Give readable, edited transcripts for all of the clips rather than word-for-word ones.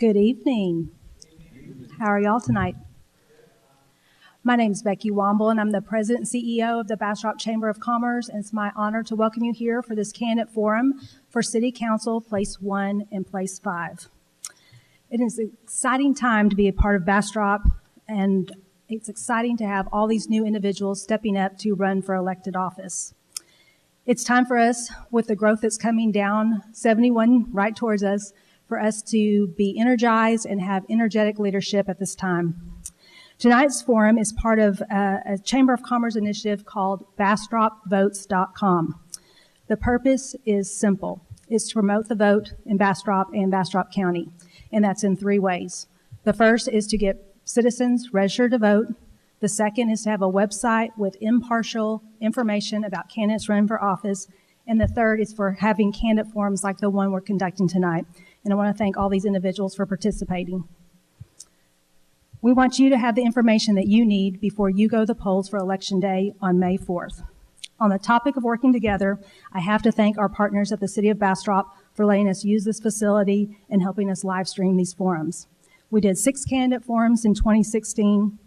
Good evening. How are y'all tonight? My name is Becky Womble, and I'm the President and CEO of the Bastrop Chamber of Commerce, and it's my honor to welcome you here for this candidate forum for City Council Place 1 and Place 5. It is an exciting time to be a part of Bastrop, and it's exciting to have all these new individuals stepping up to run for elected office. It's time for us, with the growth that's coming down 71 right towards us, for us to be energized and have energetic leadership at this time. Tonight's forum is part of a Chamber of Commerce initiative called BastropVotes.com. The purpose is simple. It's to promote the vote in Bastrop and Bastrop County, and that's in three ways. The first is to get citizens registered to vote. The second is to have a website with impartial information about candidates running for office. And the third is for having candidate forums like the one we're conducting tonight. And I want to thank all these individuals for participating. We want you to have the information that you need before you go to the polls for Election Day on May 4th. On the topic of working together, I have to thank our partners at the City of Bastrop for letting us use this facility and helping us live stream these forums. We did 6 candidate forums in 2016.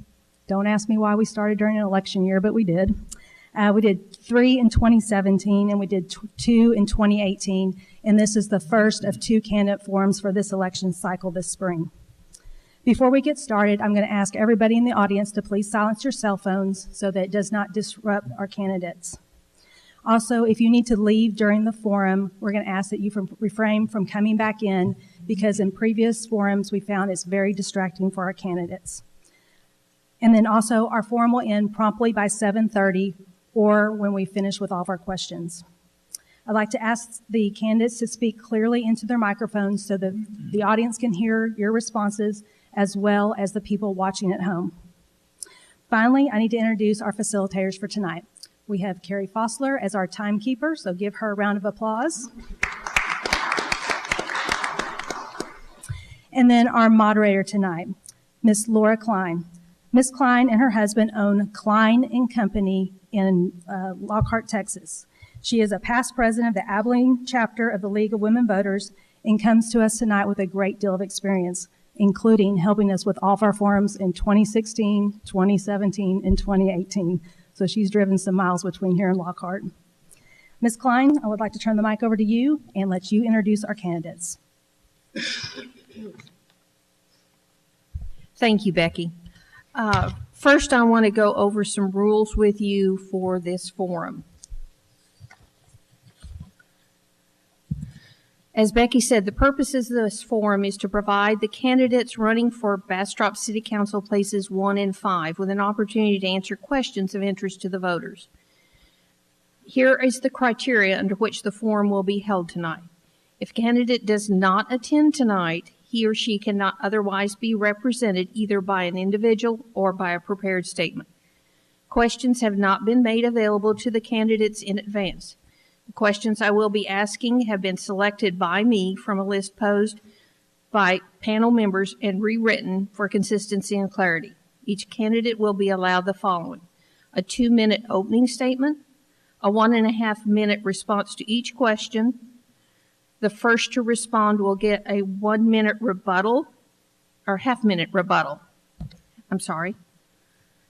Don't ask me why we started during an election year, but we did. We did 3 in 2017, and we did 2 in 2018, and this is the first of 2 candidate forums for this election cycle this spring. Before we get started, I'm going to ask everybody in the audience to please silence your cell phones so that it does not disrupt our candidates. Also, if you need to leave during the forum, we're going to ask that you refrain from coming back in, because in previous forums we found it's very distracting for our candidates. And then also, our forum will end promptly by 7:30 or when we finish with all of our questions. I'd like to ask the candidates to speak clearly into their microphones so that the audience can hear your responses as well as the people watching at home. Finally, I need to introduce our facilitators for tonight. We have Carrie Fossler as our timekeeper, so give her a round of applause. And then our moderator tonight, Miss Laura Klein. Miss Klein and her husband own Klein & Company in Lockhart, Texas. She is a past president of the Abilene chapter of the League of Women Voters and comes to us tonight with a great deal of experience, including helping us with all of our forums in 2016, 2017, and 2018. So she's driven some miles between here and Lockhart. Ms. Klein, I would like to turn the mic over to you and let you introduce our candidates. Thank you, Becky. First, I want to go over some rules with you for this forum. As Becky said, the purpose of this forum is to provide the candidates running for Bastrop City Council Places 1 and 5 with an opportunity to answer questions of interest to the voters. Here is the criteria under which the forum will be held tonight. If a candidate does not attend tonight, he or she cannot otherwise be represented either by an individual or by a prepared statement. Questions have not been made available to the candidates in advance. The questions I will be asking have been selected by me from a list posed by panel members and rewritten for consistency and clarity. Each candidate will be allowed the following: a 2-minute opening statement, a 1.5-minute response to each question. The first to respond will get a 1-minute rebuttal, or half-minute rebuttal.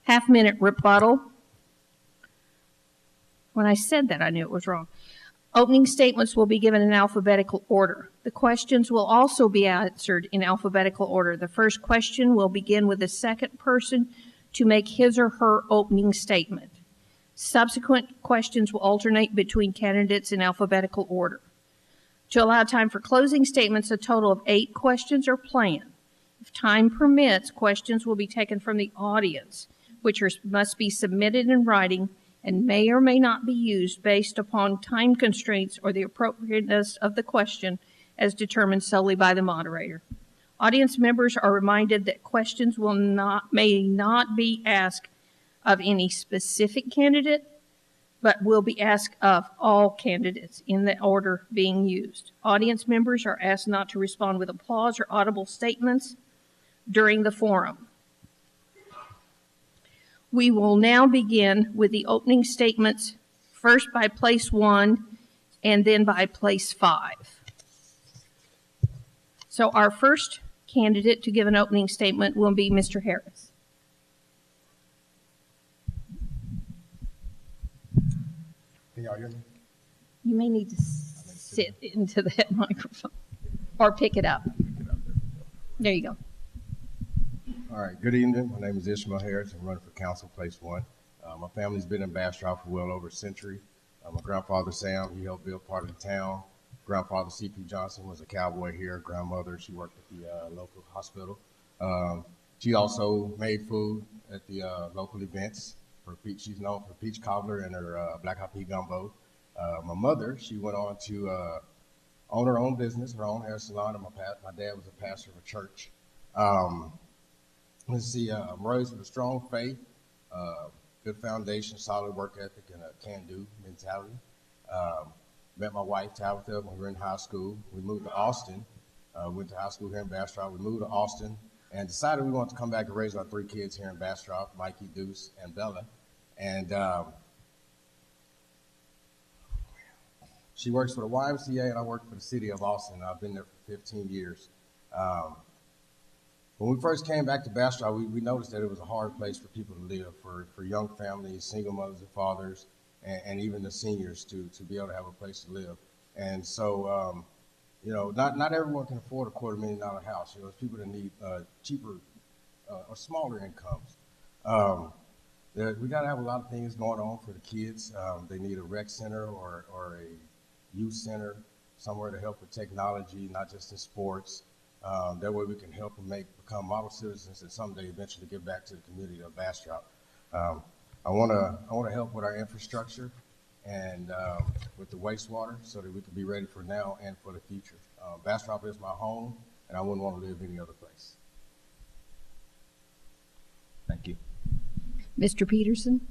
Half-minute rebuttal. When I said that, I knew it was wrong. Opening statements will be given in alphabetical order. The questions will also be answered in alphabetical order. The first question will begin with the second person to make his or her opening statement. Subsequent questions will alternate between candidates in alphabetical order. To allow time for closing statements, a total of 8 questions are planned. If time permits, questions will be taken from the audience, which must be submitted in writing and may or may not be used based upon time constraints or the appropriateness of the question as determined solely by the moderator. Audience members are reminded that questions may not be asked of any specific candidate, but will be asked of all candidates in the order being used. Audience members are asked not to respond with applause or audible statements during the forum. We will now begin with the opening statements, first by place 1 and then by place 5. So our first candidate to give an opening statement will be Mr. Harris. Can y'all hear me? You may need to sit into that microphone or pick it up. There you go. All right, good evening. My name is Ishmael Harris. I'm running for council, place 1. My family's been in Bastrop for well over a century. My grandfather, Sam, he helped build part of the town. Grandfather, C.P. Johnson, was a cowboy here. Grandmother, she worked at the local hospital. She also made food at the local events. She's known for peach cobbler and her black eyed pea gumbo. My mother, she went on to own her own business, her own hair salon, and my dad was a pastor of a church. Let's see, I'm raised with a strong faith, good foundation, solid work ethic, and a can-do mentality. Met my wife, Tabitha, when we were in high school. We moved to Austin, went to high school here in Bastrop. We moved to Austin and decided we wanted to come back and raise our 3 kids here in Bastrop, Mikey, Deuce, and Bella. And she works for the YMCA, and I work for the city of Austin. I've been there for 15 years. When we first came back to Bastrop, we noticed that it was a hard place for people to live, for young families, single mothers and fathers, and even the seniors to be able to have a place to live. And so, you know, not everyone can afford a $250,000 house. You know, there's people that need cheaper or smaller incomes. We got to have a lot of things going on for the kids. They need a rec center or a youth center, somewhere to help with technology, not just in sports. That way we can help them become model citizens and someday eventually give back to the community of Bastrop. I want to help with our infrastructure and with the wastewater so that we can be ready for now and for the future. Bastrop is my home, and I wouldn't want to live any other place. Thank you. Mr. Peterson?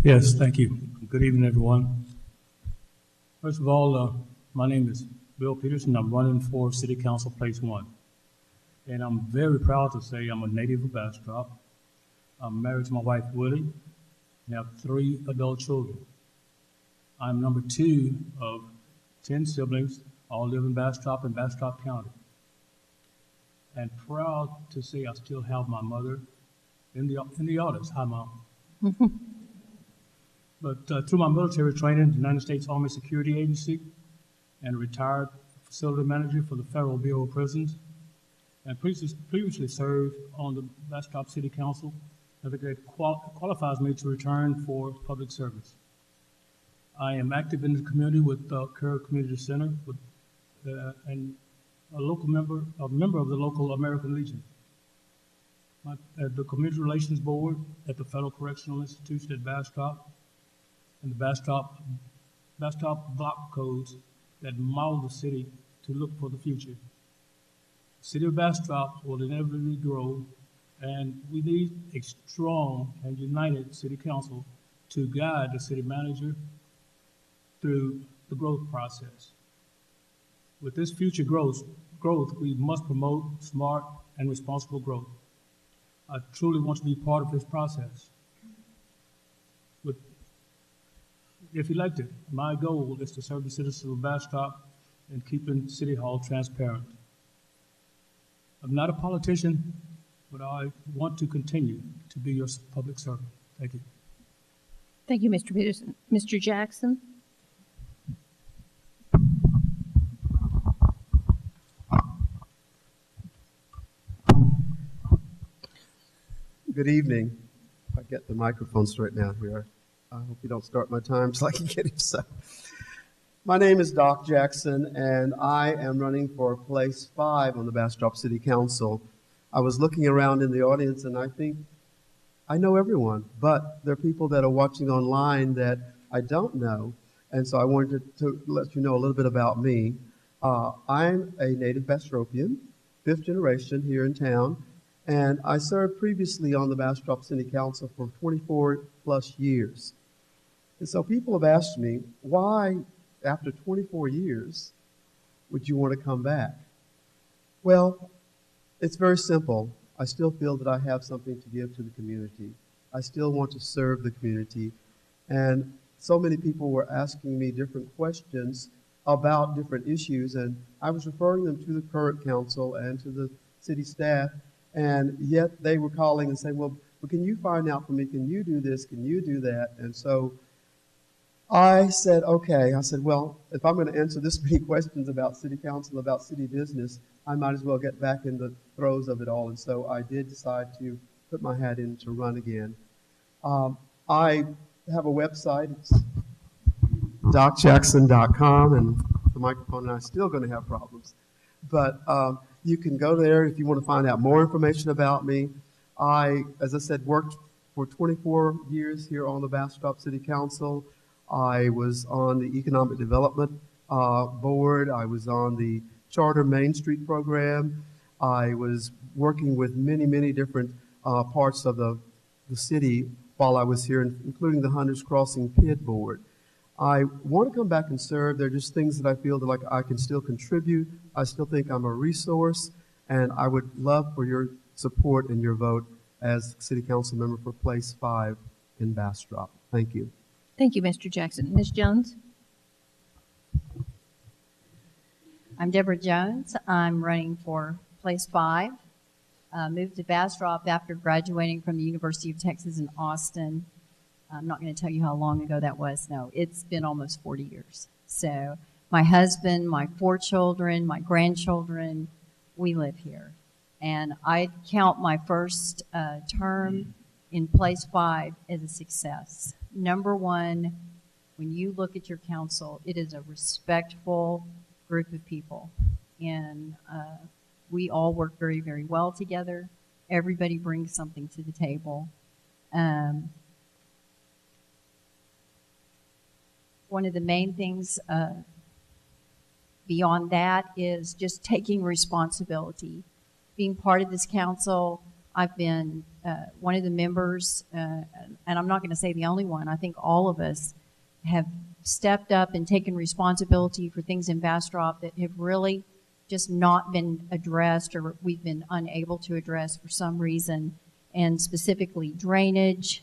Yes, thank you. Good evening, everyone. First of all, my name is Bill Peterson. I'm running for City Council Place 1. And I'm very proud to say I'm a native of Bastrop. I'm married to my wife, Willie, and have 3 adult children. I'm number 2 of 10 siblings, all live in Bastrop and Bastrop County. And proud to say I still have my mother in the audience. Hi, Mom. But through my military training, the United States Army Security Agency, and retired facility manager for the Federal Bureau of Prisons, and previously served on the Bastrop City Council. I think that qualifies me to return for public service. I am active in the community with Kerr Community Center and a member of the local American Legion. At the Community Relations Board at the Federal Correctional Institution at Bastrop, and the Bastrop block codes that model the city to look for the future. The city of Bastrop will inevitably grow, and we need a strong and united city council to guide the city manager through the growth process. With this future growth, we must promote smart and responsible growth. I truly want to be part of this process. If elected, my goal is to serve the citizens of Bastrop and keeping City Hall transparent. I'm not a politician, but I want to continue to be your public servant. Thank you. Thank you, Mr. Peterson. Mr. Jackson? Good evening. If I get the microphone straightened out here, I hope you don't start my time so I can get it. So, my name is Doc Jackson, and I am running for place 5 on the Bastrop City Council. I was looking around in the audience, and I think I know everyone, but there are people that are watching online that I don't know, and so I wanted to let you know a little bit about me. I'm a native Bastropian, 5th generation here in town, and I served previously on the Bastrop City Council for 24 plus years. And so people have asked me, why, after 24 years, would you want to come back? Well, it's very simple. I still feel that I have something to give to the community. I still want to serve the community. And so many people were asking me different questions about different issues, and I was referring them to the current council and to the city staff, and yet they were calling and saying, well, can you find out for me? Can you do this? Can you do that? And so I said, okay. I said, well, if I'm going to answer this many questions about city council, about city business, I might as well get back in the throes of it all. And so I did decide to put my hat in to run again. I have a website. It's docjackson.com, and the microphone and I are still going to have problems. But you can go there if you want to find out more information about me. I, as I said, worked for 24 years here on the Bastrop City Council. I was on the Economic Development Board. I was on the Charter Main Street program. I was working with many, many different parts of the city while I was here, including the Hunters Crossing PID Board. I want to come back and serve. There are just things that I feel that like I can still contribute. I still think I'm a resource, and I would love for your support and your vote as City Council member for Place 5 in Bastrop. Thank you. Thank you, Mr. Jackson. Ms. Jones? I'm Deborah Jones. I'm running for Place 5. Moved to Bastrop after graduating from the University of Texas in Austin. I'm not going to tell you how long ago that was. No, it's been almost 40 years. So my husband, my 4 children, my grandchildren, we live here. And I count my first term in Place 5 as a success. Number one, when you look at your council, it is a respectful group of people. And we all work very, very well together. Everybody brings something to the table. One of the main things beyond that is just taking responsibility. Being part of this council, I've been one of the members, and I'm not going to say the only one. I think all of us have stepped up and taken responsibility for things in Bastrop that have really just not been addressed, or we've been unable to address for some reason, and specifically drainage,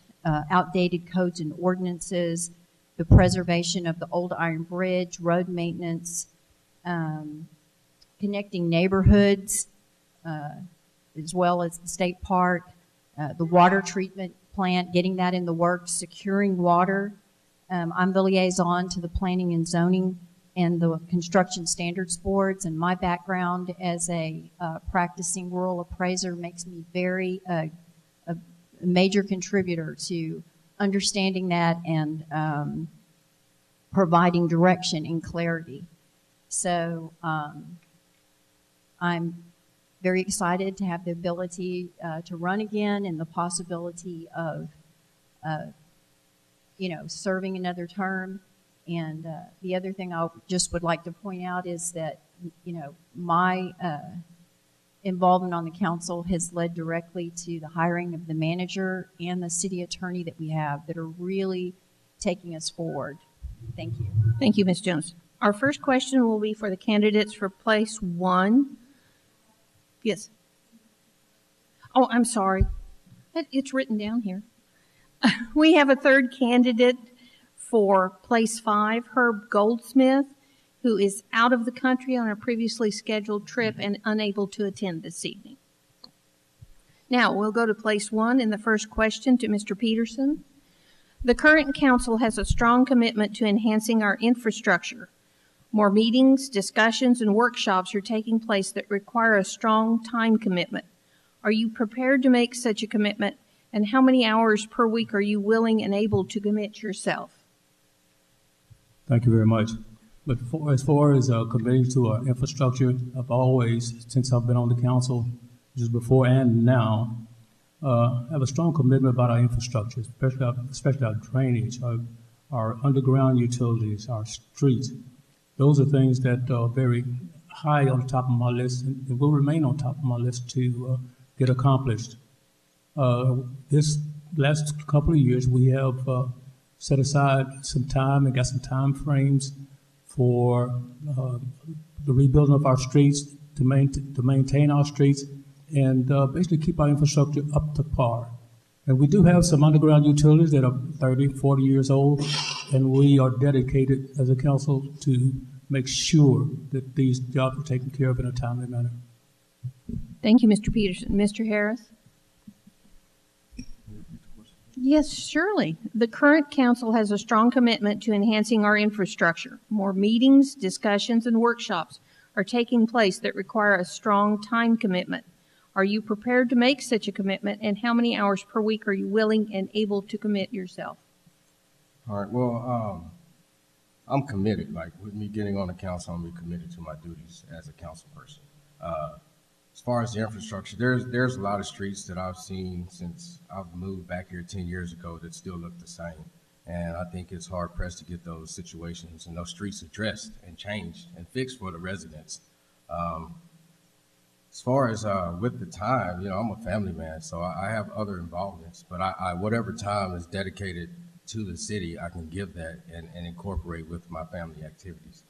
outdated codes and ordinances, the preservation of the old iron bridge, road maintenance, connecting neighborhoods, as well as the state park, the water treatment plant, getting that in the works, securing water. I'm the liaison to the Planning and Zoning and the Construction Standards Boards, and my background as a practicing rural appraiser makes me a major contributor to understanding that and providing direction and clarity. So I'm very excited to have the ability to run again, and the possibility of serving another term. And the other thing I just would like to point out is that, my involvement on the council has led directly to the hiring of the manager and the city attorney that we have that are really taking us forward. Thank you. Thank you, Ms. Jones. Our first question will be for the candidates for Place 1. Yes. Oh, I'm sorry. It's written down here. We have a third candidate for Place 5, Herb Goldsmith, who is out of the country on a previously scheduled trip and unable to attend this evening. Now, we'll go to Place 1, and the first question to Mr. Peterson. The current council has a strong commitment to enhancing our infrastructure. More meetings, discussions, and workshops are taking place that require a strong time commitment. Are you prepared to make such a commitment, and how many hours per week are you willing and able to commit yourself? Thank you very much. But as far as committing to our infrastructure, I've always, since I've been on the council, just before and now, have a strong commitment about our infrastructure, especially our drainage, our underground utilities, our streets. Those are things that are very high on top of my list and will remain on top of my list to get accomplished. This last couple of years, we have set aside some time and got some time frames for the rebuilding of our streets, to maintain our streets, and basically keep our infrastructure up to par. And we do have some underground utilities that are 30, 40 years old, and we are dedicated as a council to make sure that these jobs are taken care of in a timely manner. Thank you, Mr. Peterson. Mr. Harris? Yes, surely. The current council has a strong commitment to enhancing our infrastructure. More meetings, discussions, and workshops are taking place that require a strong time commitment. Are you prepared to make such a commitment, and how many hours per week are you willing and able to commit yourself? All right, well, I'm committed. Like, with me getting on the council, I'm gonna be committed to my duties as a council person. As far as the infrastructure, there's a lot of streets that I've seen since I've moved back here 10 years ago that still look the same. And I think it's hard pressed to get those situations and those streets addressed and changed and fixed for the residents. As far as with the time, you know, I'm a family man, so I have other involvements, but I whatever time is dedicated to the city, I can give that and incorporate with my family activities.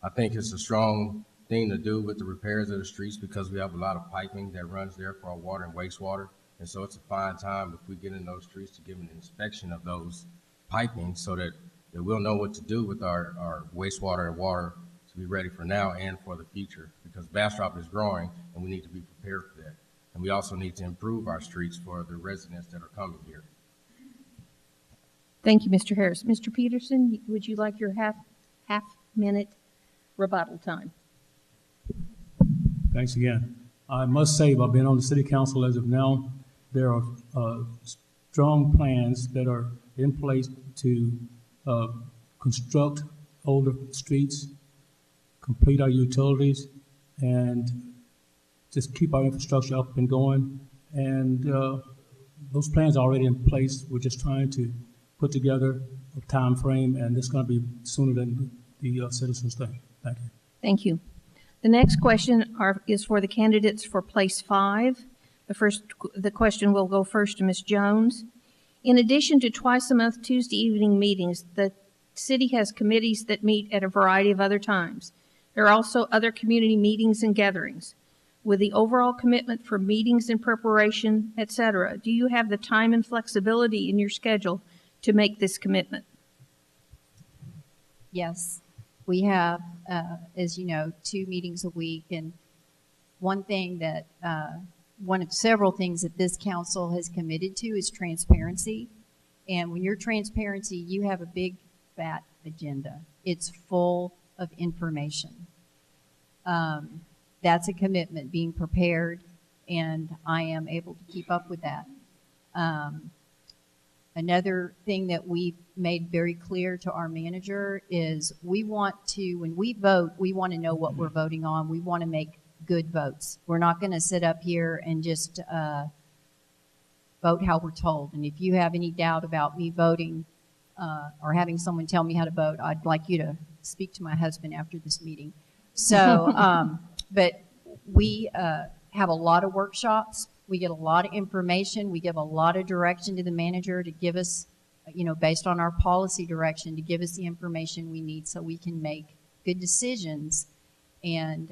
I think it's a strong thing to do with the repairs of the streets because we have a lot of piping that runs there for our water and wastewater. And so it's a fine time if we get in those streets to give an inspection of those piping so that we'll know what to do with our wastewater and water to be ready for now and for the future, because Bastrop is growing and we need to be prepared for that. And we also need to improve our streets for the residents that are coming here. Thank you, Mr. Harris. Mr. Peterson, would you like your half minute rebuttal time? Thanks again. I must say, by being on the city council as of now, there are strong plans that are in place to construct older streets, complete our utilities, and just keep our infrastructure up and going. And those plans are already in place. We're just trying to put together a time frame, and it's going to be sooner than the citizens think. Thank you. Thank you. The next question is for the candidates for Place 5. The question will go first to Ms. Jones. In addition to twice-a-month Tuesday evening meetings, the city has committees that meet at a variety of other times. There are also other community meetings and gatherings. With the overall commitment for meetings and preparation, etc., do you have the time and flexibility in your schedule to make this commitment? Yes. We have, as you know, 2 meetings a week, and one of several things that this council has committed to is transparency. And when you're transparency, you have a big, fat agenda. It's full of information. That's a commitment, being prepared, and I am able to keep up with that. Another thing that we've made very clear to our manager is when we vote, we want to know what we're voting on. We want to make good votes. We're not going to sit up here and just vote how we're told. And if you have any doubt about me voting or having someone tell me how to vote, I'd like you to speak to my husband after this meeting. So, but we have a lot of workshops. We get a lot of information. We give a lot of direction to the manager to give us, based on our policy direction, to give us the information we need so we can make good decisions. And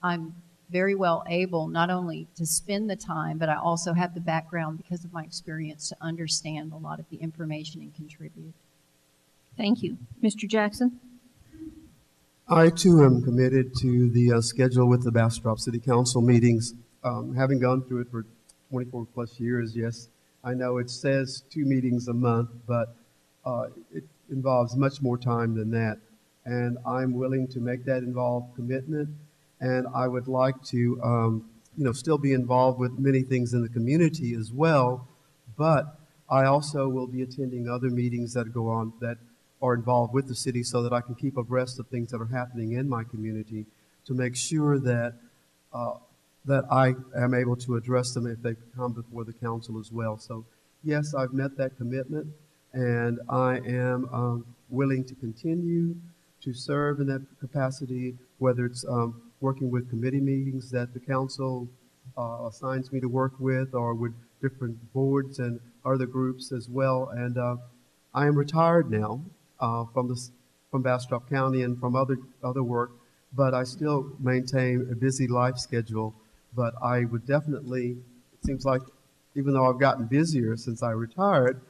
I'm very well able not only to spend the time, but I also have the background because of my experience to understand a lot of the information and contribute. Thank you. Mr. Jackson? I, too, am committed to the schedule with the Bastrop City Council meetings. Having gone through it for 24 plus years, yes, I know it says 2 meetings a month, but it involves much more time than that. And I'm willing to make that involved commitment. And I would like to, still be involved with many things in the community as well. But I also will be attending other meetings that go on that are involved with the city so that I can keep abreast of things that are happening in my community to make sure that that I am able to address them if they come before the council as well. So, yes, I've met that commitment, and I am willing to continue to serve in that capacity, whether it's working with committee meetings that the council assigns me to work with, or with different boards and other groups as well. And I am retired now from Bastrop County and from other work, but I still maintain a busy life schedule. But I would definitely, it seems like even though I've gotten busier since I retired,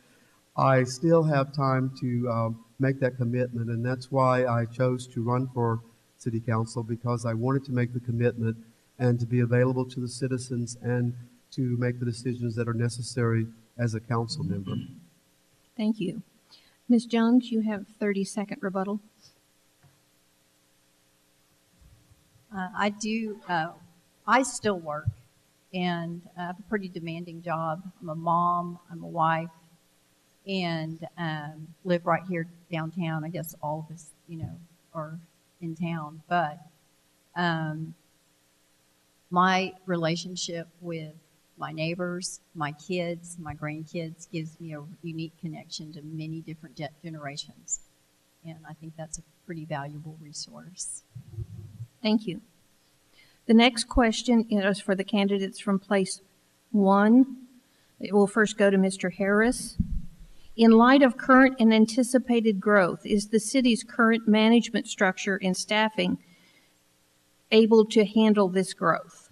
I still have time to make that commitment. And that's why I chose to run for city council, because I wanted to make the commitment and to be available to the citizens and to make the decisions that are necessary as a council member. Thank you. Ms. Jones, you have 30-second rebuttal. I still work, and I have a pretty demanding job. I'm a mom, I'm a wife, and live right here downtown. I guess all of us, are in town. But my relationship with my neighbors, my kids, my grandkids gives me a unique connection to many different generations. And I think that's a pretty valuable resource. Thank you. The next question is for the candidates from place 1. It will first go to Mr. Harris. In light of current and anticipated growth, is the city's current management structure and staffing able to handle this growth?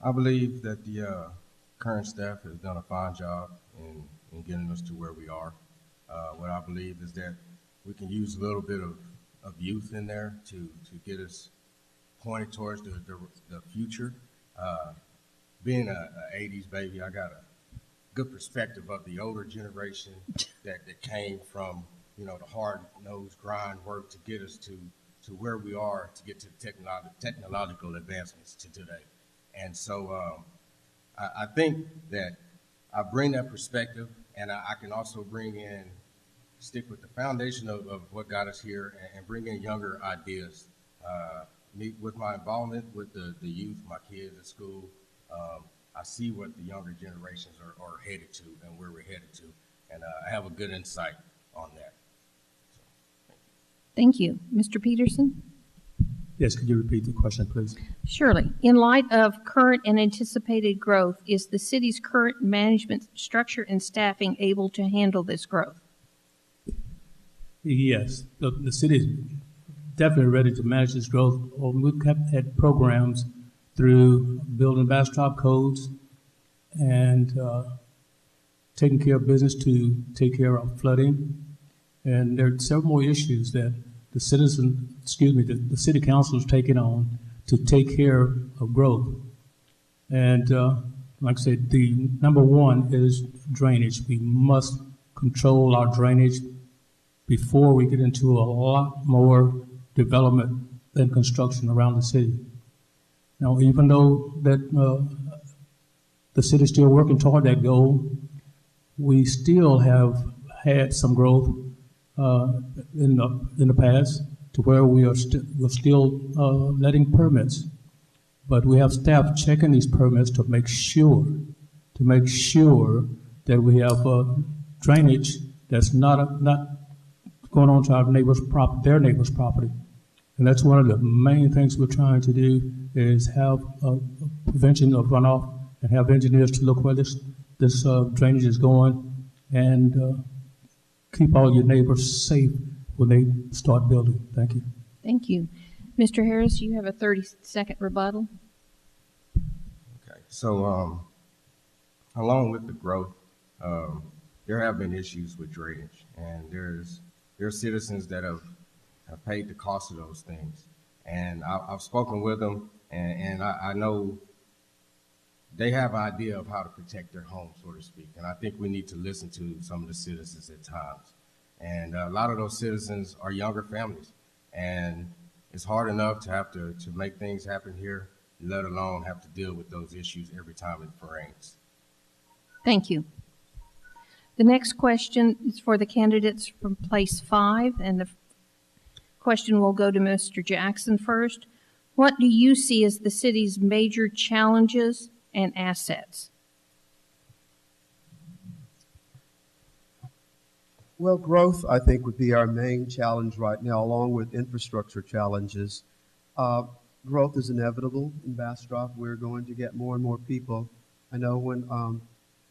I believe that the current staff has done a fine job in getting us to where we are. What I believe is that we can use a little bit of youth in there to get us pointed towards the future. Being a 80s baby, I got a good perspective of the older generation that came from, the hard-nosed grind work to get us to where we are, to get to the technological advancements to today. And so I think that I bring that perspective, and I can also stick with the foundation of what got us here and bring in younger ideas. With my involvement with the youth, my kids at school, I see what the younger generations are headed to and where we're headed to, and I have a good insight on that. So, thank you. Mr. Peterson? Yes, could you repeat the question, please? Surely. In light of current and anticipated growth, is the city's current management structure and staffing able to handle this growth? Yes, the city is definitely ready to manage this growth. We've had programs through building Bastrop codes and taking care of business to take care of flooding. And there are several more issues that the city council is taking on to take care of growth. And like I said, the number one is drainage. We must control our drainage before we get into a lot more development and construction around the city. Now, even though that the city is still working toward that goal, we still have had some growth in the past to where we're still letting permits, but we have staff checking these permits to make sure that we have drainage that's not going on to our their neighbor's property. And that's one of the main things we're trying to do, is have a prevention of runoff and have engineers to look where this drainage is going and keep all your neighbors safe when they start building. Thank you. Thank you. Mr. Harris, you have a 30-second rebuttal. okay. So along with the growth, there have been issues with drainage, and there are citizens that have paid the cost of those things. And I've spoken with them, and I know they have an idea of how to protect their home, so to speak. And I think we need to listen to some of the citizens at times. And a lot of those citizens are younger families. And it's hard enough to have to make things happen here, let alone have to deal with those issues every time it rains. Thank you. The next question is for the candidates from place 5, and the question will go to Mr. Jackson first. What do you see as the city's major challenges and assets? Well, growth, I think, would be our main challenge right now, along with infrastructure challenges. Growth is inevitable in Bastrop. We're going to get more and more people. I know when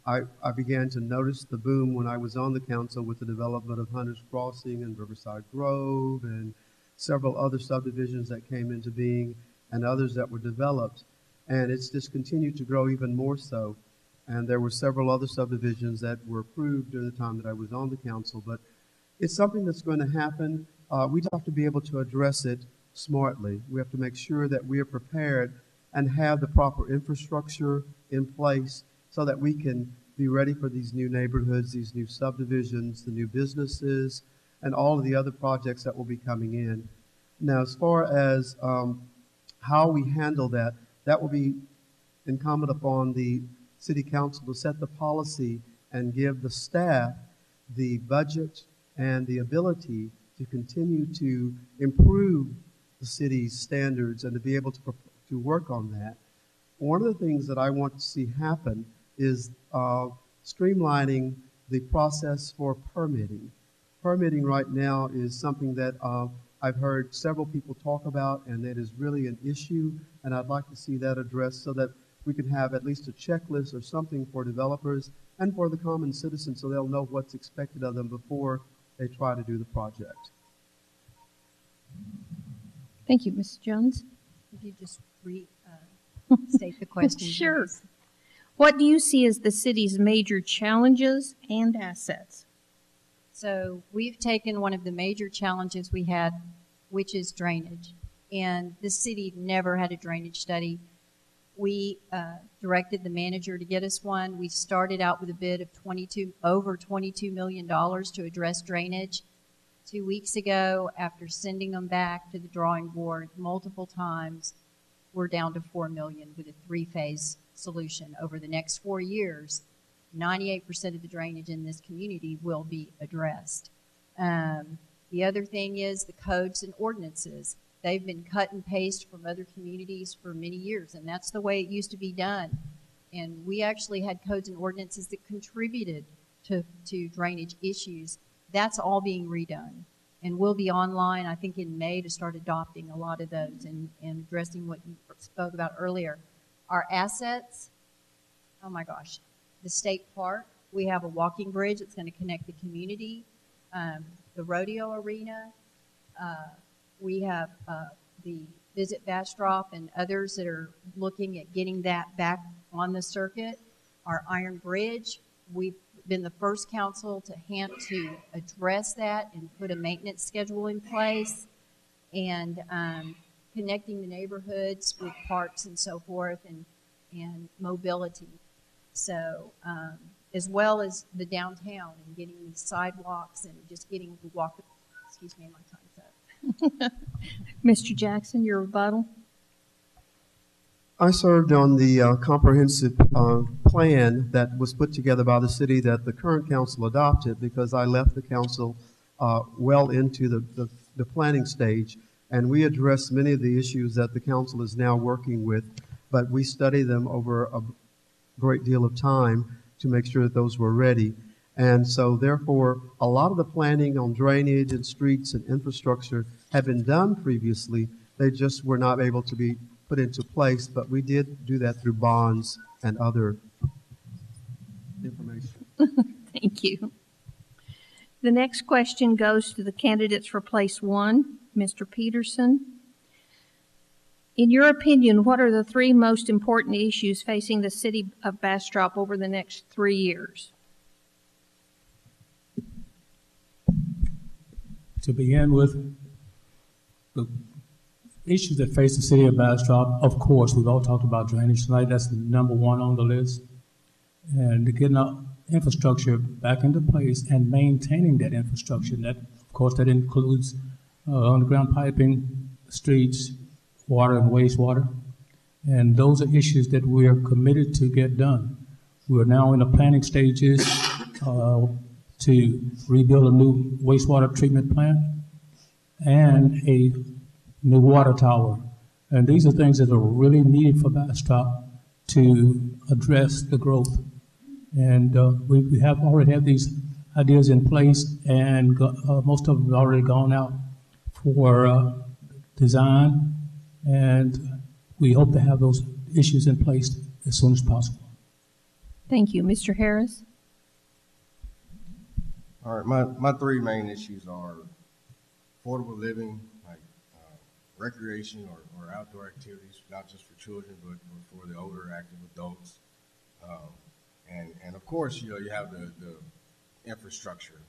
I began to notice the boom when I was on the council with the development of Hunter's Crossing and Riverside Grove and several other subdivisions that came into being and others that were developed. And it's just continued to grow even more so. And there were several other subdivisions that were approved during the time that I was on the council, but it's something that's going to happen. We have to be able to address it smartly. We have to make sure that we are prepared and have the proper infrastructure in place so that we can be ready for these new neighborhoods, these new subdivisions, the new businesses, and all of the other projects that will be coming in. Now, as far as how we handle that, that will be incumbent upon the City Council to set the policy and give the staff the budget and the ability to continue to improve the city's standards and to be able to work on that. One of the things that I want to see happen is streamlining the process for permitting. Permitting right now is something that I've heard several people talk about, and that is really an issue, and I'd like to see that addressed so that we can have at least a checklist or something for developers and for the common citizens so they'll know what's expected of them before they try to do the project. Thank you, Ms. Jones. Could you just restate the question? Sure. Please? What do you see as the city's major challenges and assets? So we've taken one of the major challenges we had, which is drainage. And the city never had a drainage study. We directed the manager to get us one. We started out with a bid of over $22 million to address drainage. 2 weeks ago, after sending them back to the drawing board multiple times, we're down to $4 million with a three-phase solution. Over the next 4 years, 98% of the drainage in this community will be addressed. The other thing is the codes and ordinances. They've been cut and paste from other communities for many years, and that's the way it used to be done. And we actually had codes and ordinances that contributed to drainage issues. That's all being redone. And we'll be online, I think, in May to start adopting a lot of those and addressing what you spoke about earlier. Our assets, oh my gosh, the state park. We have a walking bridge that's going to connect the community, the rodeo arena. We have the Visit Bastrop and others that are looking at getting that back on the circuit. Our Iron Bridge, we've been the first council to address that and put a maintenance schedule in place, and connecting the neighborhoods with parks and so forth, and mobility. So, as well as the downtown and getting the sidewalks and just getting the walk. Excuse me, my time's up. Mr. Jackson, your rebuttal. I served on the comprehensive plan that was put together by the city that the current council adopted, because I left the council well into the planning stage, and we addressed many of the issues that the council is now working with, but we studied them over a great deal of time to make sure that those were ready. And so therefore, a lot of the planning on drainage and streets and infrastructure had been done previously. They just were not able to be put into place, but we did do that through bonds and other information. Thank you. The next question goes to the candidates for place one, Mr. Peterson. In your opinion, what are the three most important issues facing the city of Bastrop over the next 3 years? To begin with, the issues that face the city of Bastrop, of course, we've all talked about drainage tonight. That's number one on the list. And getting our infrastructure back into place and maintaining that infrastructure. And that, of course, that includes underground piping, streets, water and wastewater. And those are issues that we are committed to get done. We are now in the planning stages to rebuild a new wastewater treatment plant and a new water tower. And these are things that are really needed for Bastrop to address the growth. And we have already have these ideas in place, and most of them have already gone out for design, and we hope to have those issues in place as soon as possible. Thank you. Mr. Harris? All right, my three main issues are affordable living, like recreation or outdoor activities, not just for children, but for the older active adults, And of course, you have the infrastructure,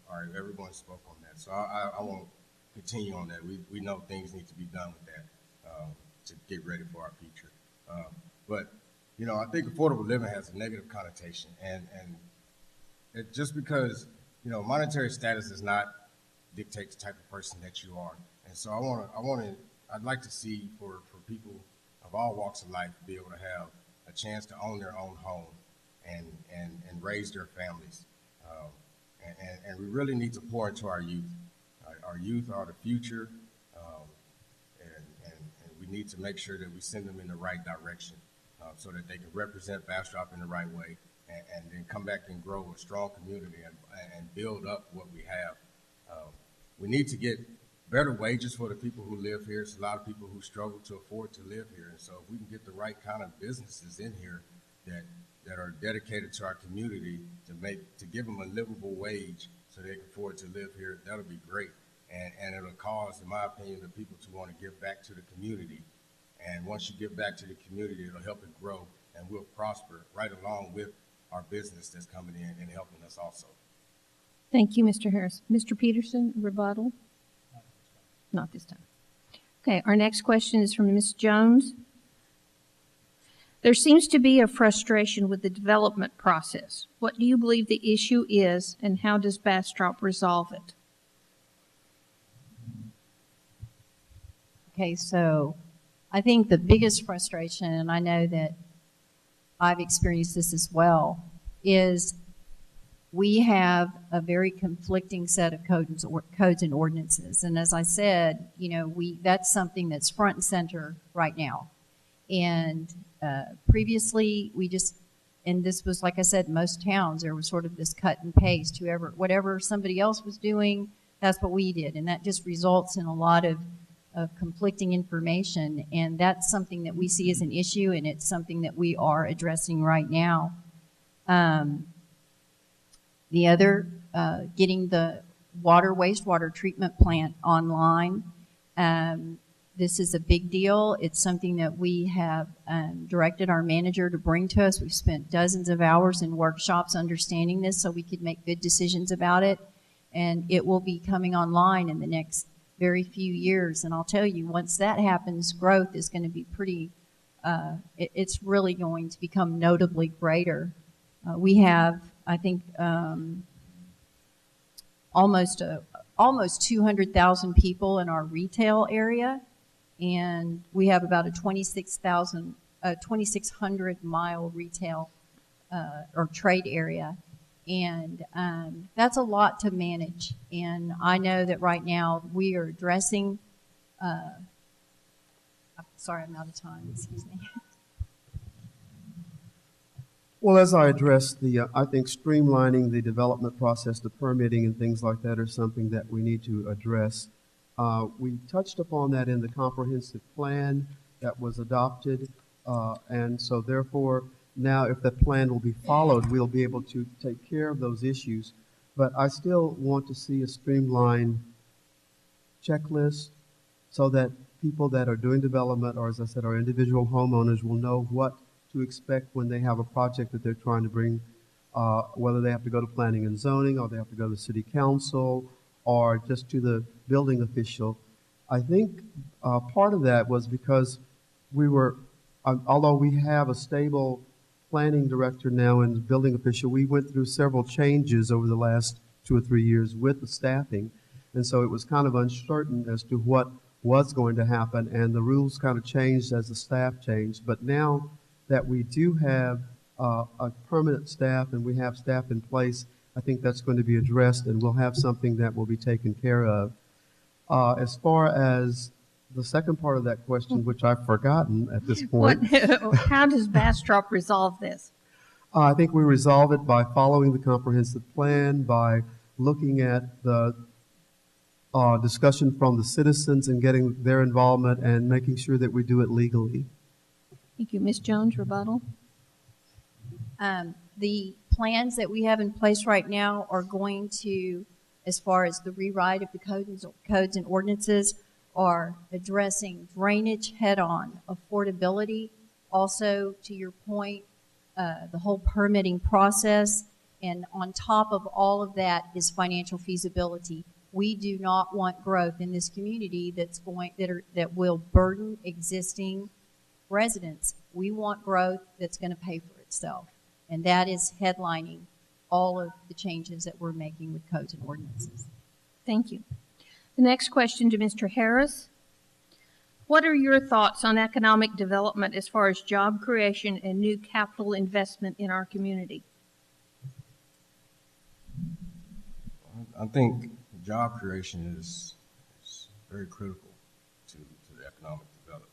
all right, everyone spoke on that. So I won't continue on that. We know things need to be done with that to get ready for our future. But I think affordable living has a negative connotation, and it, just because monetary status does not dictate the type of person that you are. And so I'd like to see for people of all walks of life be able to have a chance to own their own home and raise their families. And we really need to pour into our youth. Our youth are the future, and we need to make sure that we send them in the right direction so that they can represent Bastrop in the right way, and then come back and grow a strong community and build up what we have. We need to get better wages for the people who live here. There's a lot of people who struggle to afford to live here, and so if we can get the right kind of businesses in here that are dedicated to our community to give them a livable wage so they can afford to live here, that'll be great. And it'll cause, in my opinion, the people to want to give back to the community. And once you give back to the community, it'll help it grow, and we'll prosper right along with our business that's coming in and helping us also. Thank you, Mr. Harris. Mr. Peterson, rebuttal? Not this time. Okay, our next question is from Ms. Jones. There seems to be a frustration with the development process. What do you believe the issue is, and how does Bastrop resolve it? Okay, so I think the biggest frustration, and I know that I've experienced this as well, is we have a very conflicting set of codes and ordinances. And as I said, that's something that's front and center right now. And previously, and this was, like I said, in most towns, there was sort of this cut and paste. Whatever somebody else was doing, that's what we did. And that just results in a lot of conflicting information. And that's something that we see as an issue, and it's something that we are addressing right now. The other, getting the wastewater treatment plant online. This is a big deal. It's something that we have directed our manager to bring to us. We've spent dozens of hours in workshops understanding this so we could make good decisions about it. And it will be coming online in the next very few years. And I'll tell you, once that happens, growth is going to be pretty, it's really going to become notably greater. We have, I think, almost 200,000 people in our retail area, and we have about a 2,600 mile retail or trade area, and that's a lot to manage. And I know that right now we are addressing. Sorry, I'm out of time. Excuse me. Well, as I addressed I think streamlining the development process, the permitting and things like that are something that we need to address. We touched upon that in the comprehensive plan that was adopted, and so therefore now if that plan will be followed, we'll be able to take care of those issues. But I still want to see a streamlined checklist so that people that are doing development, or as I said, our individual homeowners, will know what to expect when they have a project that they're trying to bring, whether they have to go to planning and zoning, or they have to go to the city council, or just to the building official. I think part of that was because although we have a stable planning director now and building official, we went through several changes over the last 2 or 3 years with the staffing. And so it was kind of uncertain as to what was going to happen, and the rules kind of changed as the staff changed. But now that we do have a permanent staff and we have staff in place, I think that's going to be addressed, and we'll have something that will be taken care of. As far as the second part of that question, which I've forgotten at this point. How does Bastrop resolve this? I think we resolve it by following the comprehensive plan, by looking at the discussion from the citizens and getting their involvement and making sure that we do it legally. Thank you. Ms. Jones, rebuttal. The plans that we have in place right now are going to, as far as the rewrite of the codes and ordinances, are addressing drainage head-on, affordability, also to your point, the whole permitting process. And on top of all of that is financial feasibility. We do not want growth in this community that will burden existing residents. We want growth that's going to pay for itself. And that is headlining all of the changes that we're making with codes and ordinances. Thank you. The next question to Mr. Harris. What are your thoughts on economic development as far as job creation and new capital investment in our community? I think job creation is very critical to the economic development.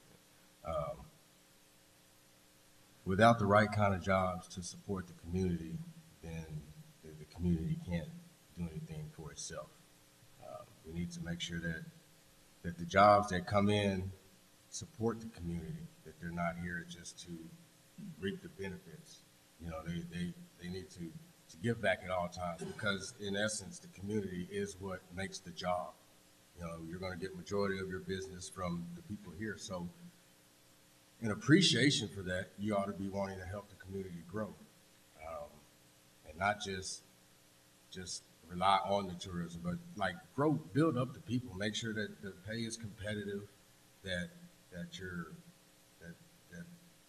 Without the right kind of jobs to support the community, then the community can't do anything for itself. We need to make sure that the jobs that come in support the community, that they're not here just to reap the benefits. You know, they need to give back at all times, because in essence, the community is what makes the job. You know, you're going to get majority of your business from the people here. So in appreciation for that, you ought to be wanting to help the community grow, and not just rely on the tourism, but like build up the people, make sure that the pay is competitive, that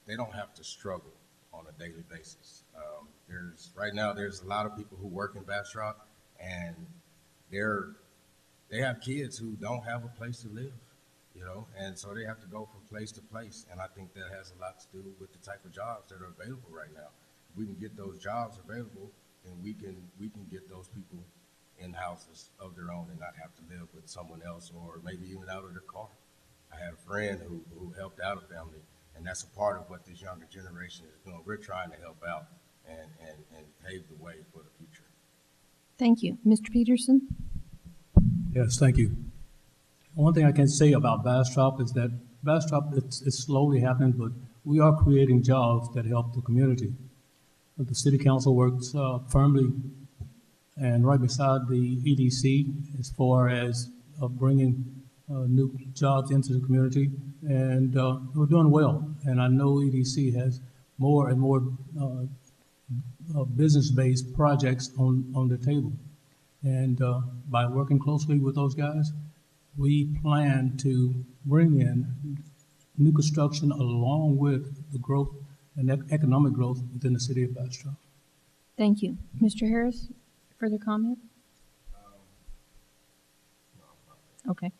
they don't have to struggle on a daily basis. Right now there's a lot of people who work in Bastrop, and they have kids who don't have a place to live, you know, and so they have to go from place to place. And I think that has a lot to do with the type of jobs that are available right now. If we can get those jobs available, then we can get those people in houses of their own and not have to live with someone else, or maybe even out of their car. I had a friend who helped out a family, and that's a part of what this younger generation is doing. We're trying to help out and pave the way for the future. Thank you. Mr. Peterson? Yes, thank you. One thing I can say about Bastrop is that Bastrop, it's slowly happening, but we are creating jobs that help the community. The city council works firmly and right beside the EDC as far as bringing new jobs into the community, and we're doing well. And I know EDC has more and more business-based projects on the table. And by working closely with those guys, we plan to bring in new construction along with the growth and economic growth within the city of Bastrop. Thank you. Mr. Harris, further comment? Okay.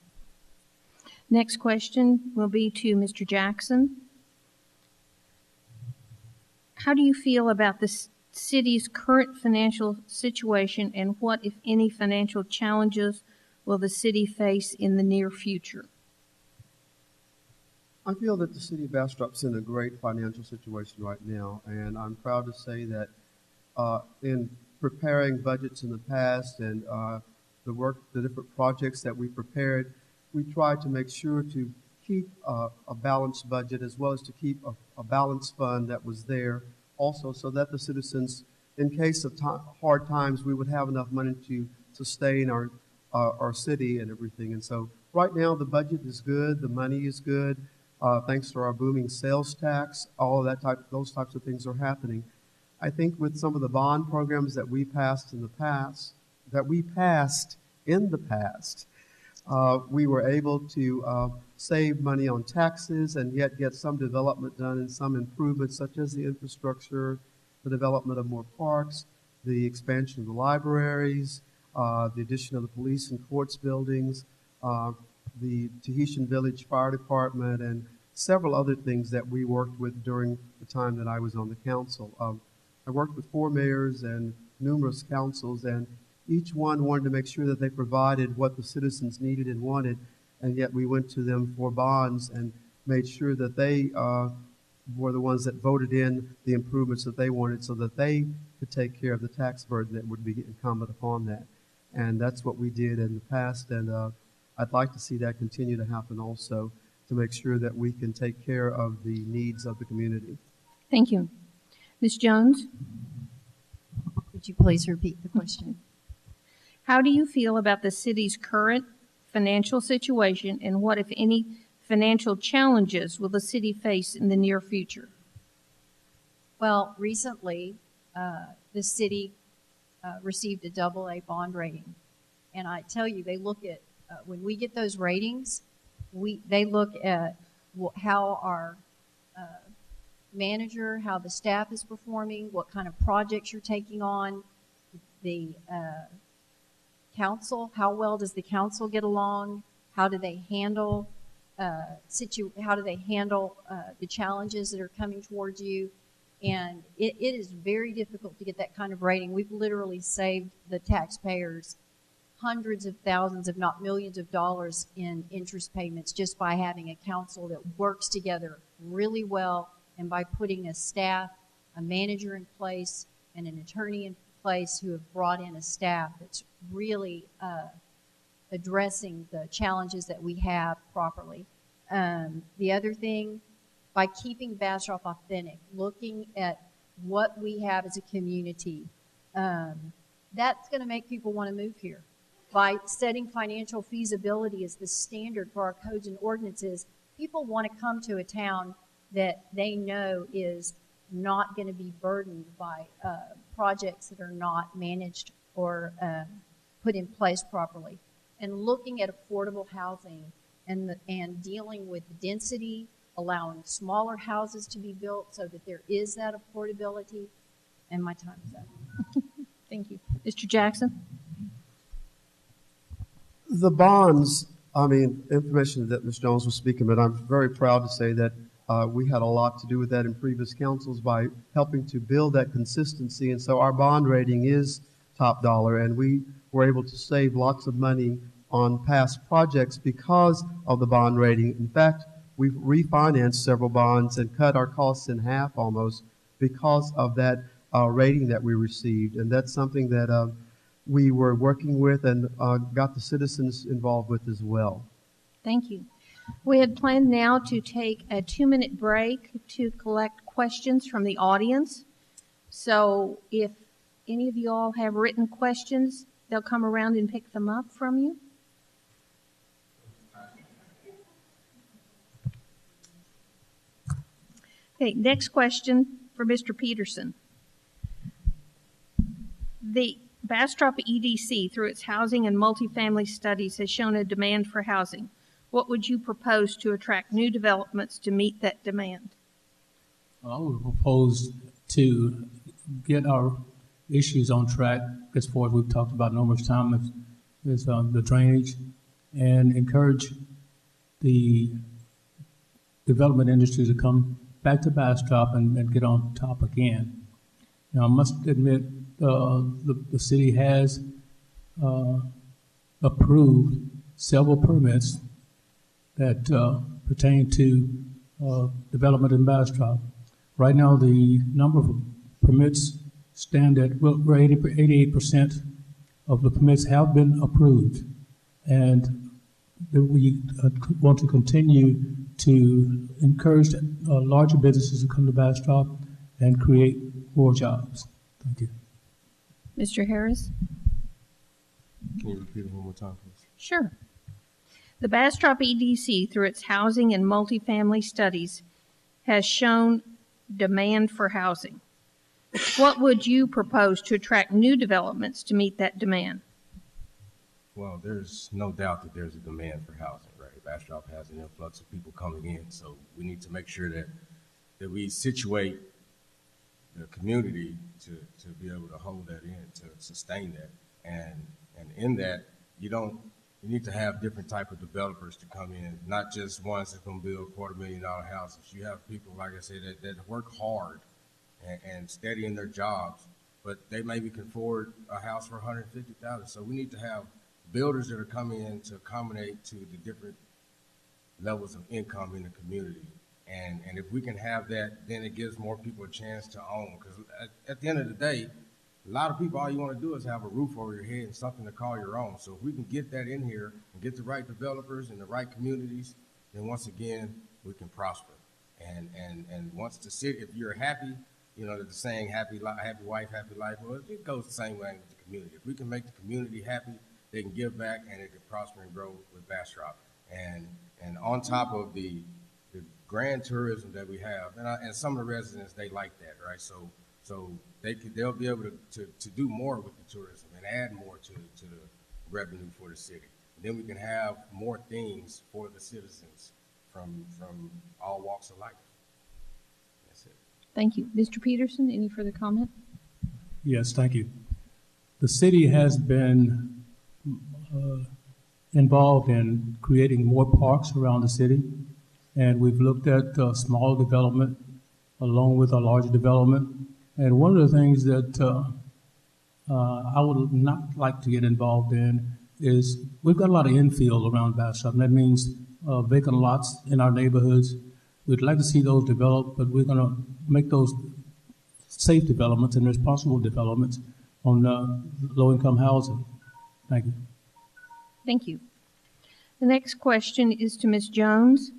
Next question will be to Mr. Jackson. How do you feel about the city's current financial situation, and what, if any, financial challenges will the city face in the near future? I feel that the city of Bastrop's in a great financial situation right now, and I'm proud to say that in preparing budgets in the past and the different projects that we prepared, we tried to make sure to keep a balanced budget, as well as to keep a balanced fund that was there also, so that the citizens, in case of hard times, we would have enough money to sustain our city and everything. And so right now the budget is good, the money is good, thanks to our booming sales tax. All of those types of things are happening. I think with some of the bond programs that we passed in the past, we were able to save money on taxes and yet get some development done and some improvements, such as the infrastructure, the development of more parks, the expansion of the libraries, the addition of the police and courts buildings, the Tahitian Village Fire Department, and several other things that we worked with during the time that I was on the council. I worked with 4 mayors and numerous councils, and each one wanted to make sure that they provided what the citizens needed and wanted, and yet we went to them for bonds and made sure that they were the ones that voted in the improvements that they wanted, so that they could take care of the tax burden that would be incumbent upon that. And that's what we did in the past, and I'd like to see that continue to happen also, to make sure that we can take care of the needs of the community. Thank you. Ms. Jones? Would you please repeat the question? How do you feel about the city's current financial situation, and what, if any, financial challenges will the city face in the near future? Well, recently, the city received a AA bond rating. And I tell you, they look at, when we get those ratings, they look at how our manager, how the staff is performing, what kind of projects you're taking on, the council, how well does the council get along, how do they handle the challenges that are coming towards you. And it is very difficult to get that kind of rating. We've literally saved the taxpayers hundreds of thousands, if not millions of dollars in interest payments just by having a council that works together really well, and by putting a staff, a manager in place, and an attorney in place who have brought in a staff that's really addressing the challenges that we have properly. The other thing, by keeping Bastrop authentic, looking at what we have as a community, that's going to make people want to move here. By setting financial feasibility as the standard for our codes and ordinances, people want to come to a town that they know is not going to be burdened by projects that are not managed or put in place properly. And looking at affordable housing and dealing with density, allowing smaller houses to be built so that there is that affordability. And my time is up. Thank you. Mr. Jackson? The bonds, information that Ms. Jones was speaking, but I'm very proud to say that we had a lot to do with that in previous councils by helping to build that consistency. And so our bond rating is top dollar, and we were able to save lots of money on past projects because of the bond rating. In fact, we've refinanced several bonds and cut our costs in half almost because of that rating that we received. And that's something that we were working with and got the citizens involved with as well. Thank you. We had planned now to take a 2-minute break to collect questions from the audience. So if any of you all have written questions, they'll come around and pick them up from you. Okay, next question for Mr. Peterson. The Bastrop EDC, through its housing and multifamily studies, has shown a demand for housing. What would you propose to attract new developments to meet that demand? I would propose to get our issues on track as far as we've talked about numerous times, is the drainage, and encourage the development industry to come back to Bastrop and get on top again. Now, I must admit, the city has approved several permits that pertain to development in Bastrop. Right now, the number of permits stand at, well, 88% of the permits have been approved, and we want to continue to encourage larger businesses to come to Bastrop and create more jobs. Thank you. Mr. Harris? Can you repeat it one more time, please? Sure. The Bastrop EDC, through its housing and multifamily studies, has shown demand for housing. What would you propose to attract new developments to meet that demand? Well, there's no doubt that there's a demand for housing, right? Bastrop has an influx of people coming in, so we need to make sure that we situate the community to be able to hold that in, to sustain that. And in that, you need to have different type of developers to come in, not just ones that's going to build $250,000 houses. You have people, like I said, that work hard and steady in their jobs, but they maybe can afford a house for $150,000. So we need to have builders that are coming in to accommodate to the different levels of income in the community. And if we can have that, then it gives more people a chance to own. Because at the end of the day, a lot of people, all you want to do is have a roof over your head and something to call your own. So if we can get that in here and get the right developers in the right communities, then once again, we can prosper. And once the city, if you're happy, you know, the saying, happy wife, happy life, well, it goes the same way with the community. If we can make the community happy, they can give back and it can prosper and grow with Bastrop. And on top of the grand tourism that we have, and some of the residents, they like that, right? So they'll be able to do more with the tourism and add more to the revenue for the city. And then we can have more things for the citizens from all walks of life. That's it. Thank you. Mr. Peterson, any further comment? Yes, thank you. The city has been involved in creating more parks around the city, and we've looked at small development along with a larger development. And one of the things that I would not like to get involved in is we've got a lot of infield around Bastrop, and that means vacant lots in our neighborhoods. We'd like to see those developed, but we're going to make those safe developments and responsible developments on low-income housing. Thank you. Thank you. The next question is to Ms. Jones.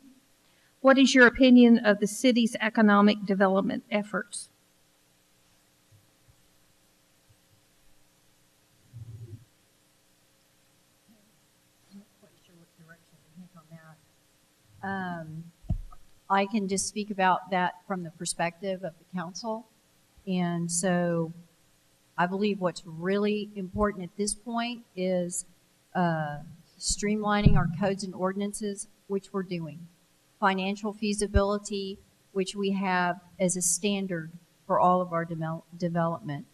What is your opinion of the city's economic development efforts? I'm not quite sure what direction to take on that. I can just speak about that from the perspective of the council. And so I believe what's really important at this point is streamlining our codes and ordinances, which we're doing. Financial feasibility, which we have as a standard for all of our development.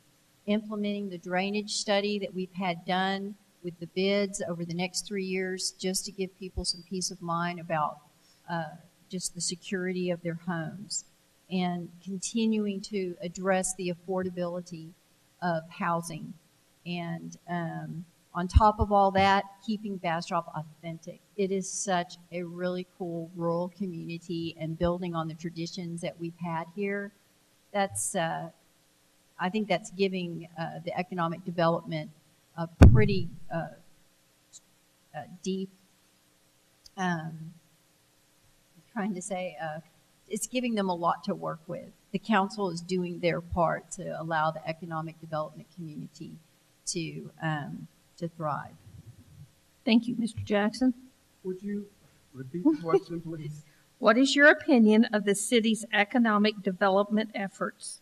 Implementing the drainage study that we've had done with the bids over the next 3 years, just to give people some peace of mind about just the security of their homes. And continuing to address the affordability of housing. And on top of all that, keeping Bastrop authentic. It is such a really cool rural community, and building on the traditions that we've had here. That's, I think that's giving the economic development a pretty deep, it's giving them a lot to work with. The council is doing their part to allow the economic development community to thrive. Thank you, Mr. Jackson. Would you repeat the question, please? What is your opinion of the city's economic development efforts?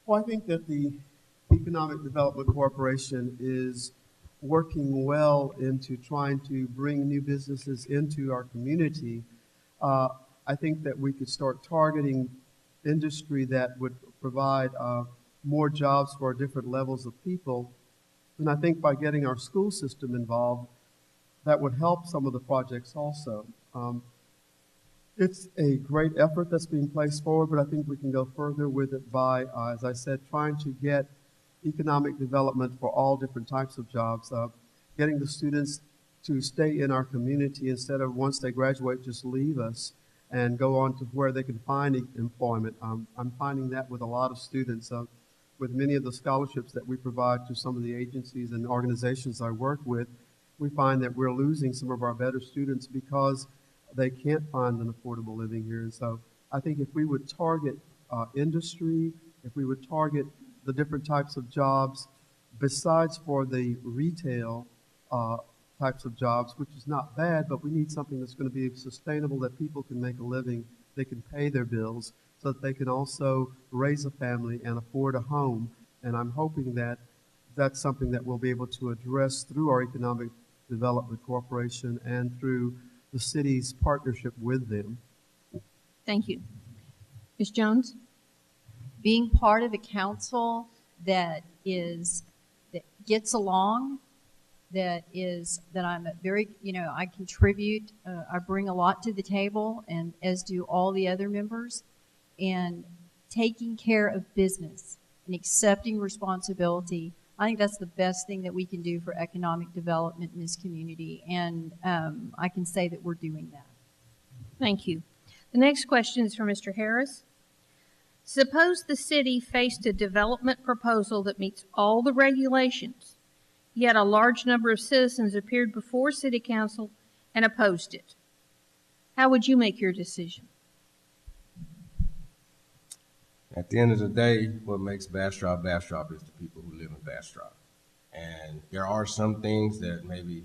Well, I think that the Economic Development Corporation is working well into trying to bring new businesses into our community. I think that we could start targeting industry that would provide more jobs for different levels of people. And I think by getting our school system involved, that would help some of the projects also. It's a great effort that's being placed forward, but I think we can go further with it by, as I said, trying to get economic development for all different types of jobs, getting the students to stay in our community instead of once they graduate just leave us and go on to where they can find employment. I'm finding that with a lot of students. With many of the scholarships that we provide to some of the agencies and organizations I work with, we find that we're losing some of our better students because they can't find an affordable living here. And so I think if we would target industry, if we would target the different types of jobs, besides for the retail types of jobs, which is not bad, but we need something that's going to be sustainable, that people can make a living, they can pay their bills, so that they can also raise a family and afford a home. And I'm hoping that that's something that we'll be able to address through our Economic Development Corporation and through the city's partnership with them. Thank you. Ms. Jones? Being part of a council that gets along, that I'm very, I contribute, I bring a lot to the table, and as do all the other members, and taking care of business and accepting responsibility. I think that's the best thing that we can do for economic development in this community, and I can say that we're doing that. Thank you. The next question is for Mr. Harris. Suppose the city faced a development proposal that meets all the regulations, yet a large number of citizens appeared before City Council and opposed it. How would you make your decision? At the end of the day, what makes Bastrop Bastrop is the people who live in Bastrop. And there are some things that maybe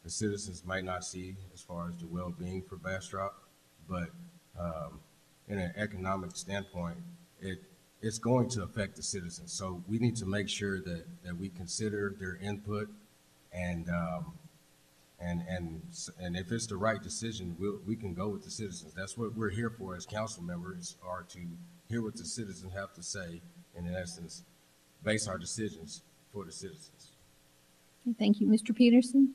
the citizens might not see as far as the well-being for Bastrop, but in an economic standpoint, it's going to affect the citizens. So we need to make sure that we consider their input, and if it's the right decision, we can go with the citizens. That's what we're here for as council members, are to hear what the citizens have to say, and in essence, base our decisions for the citizens. Okay, thank you. Mr. Peterson?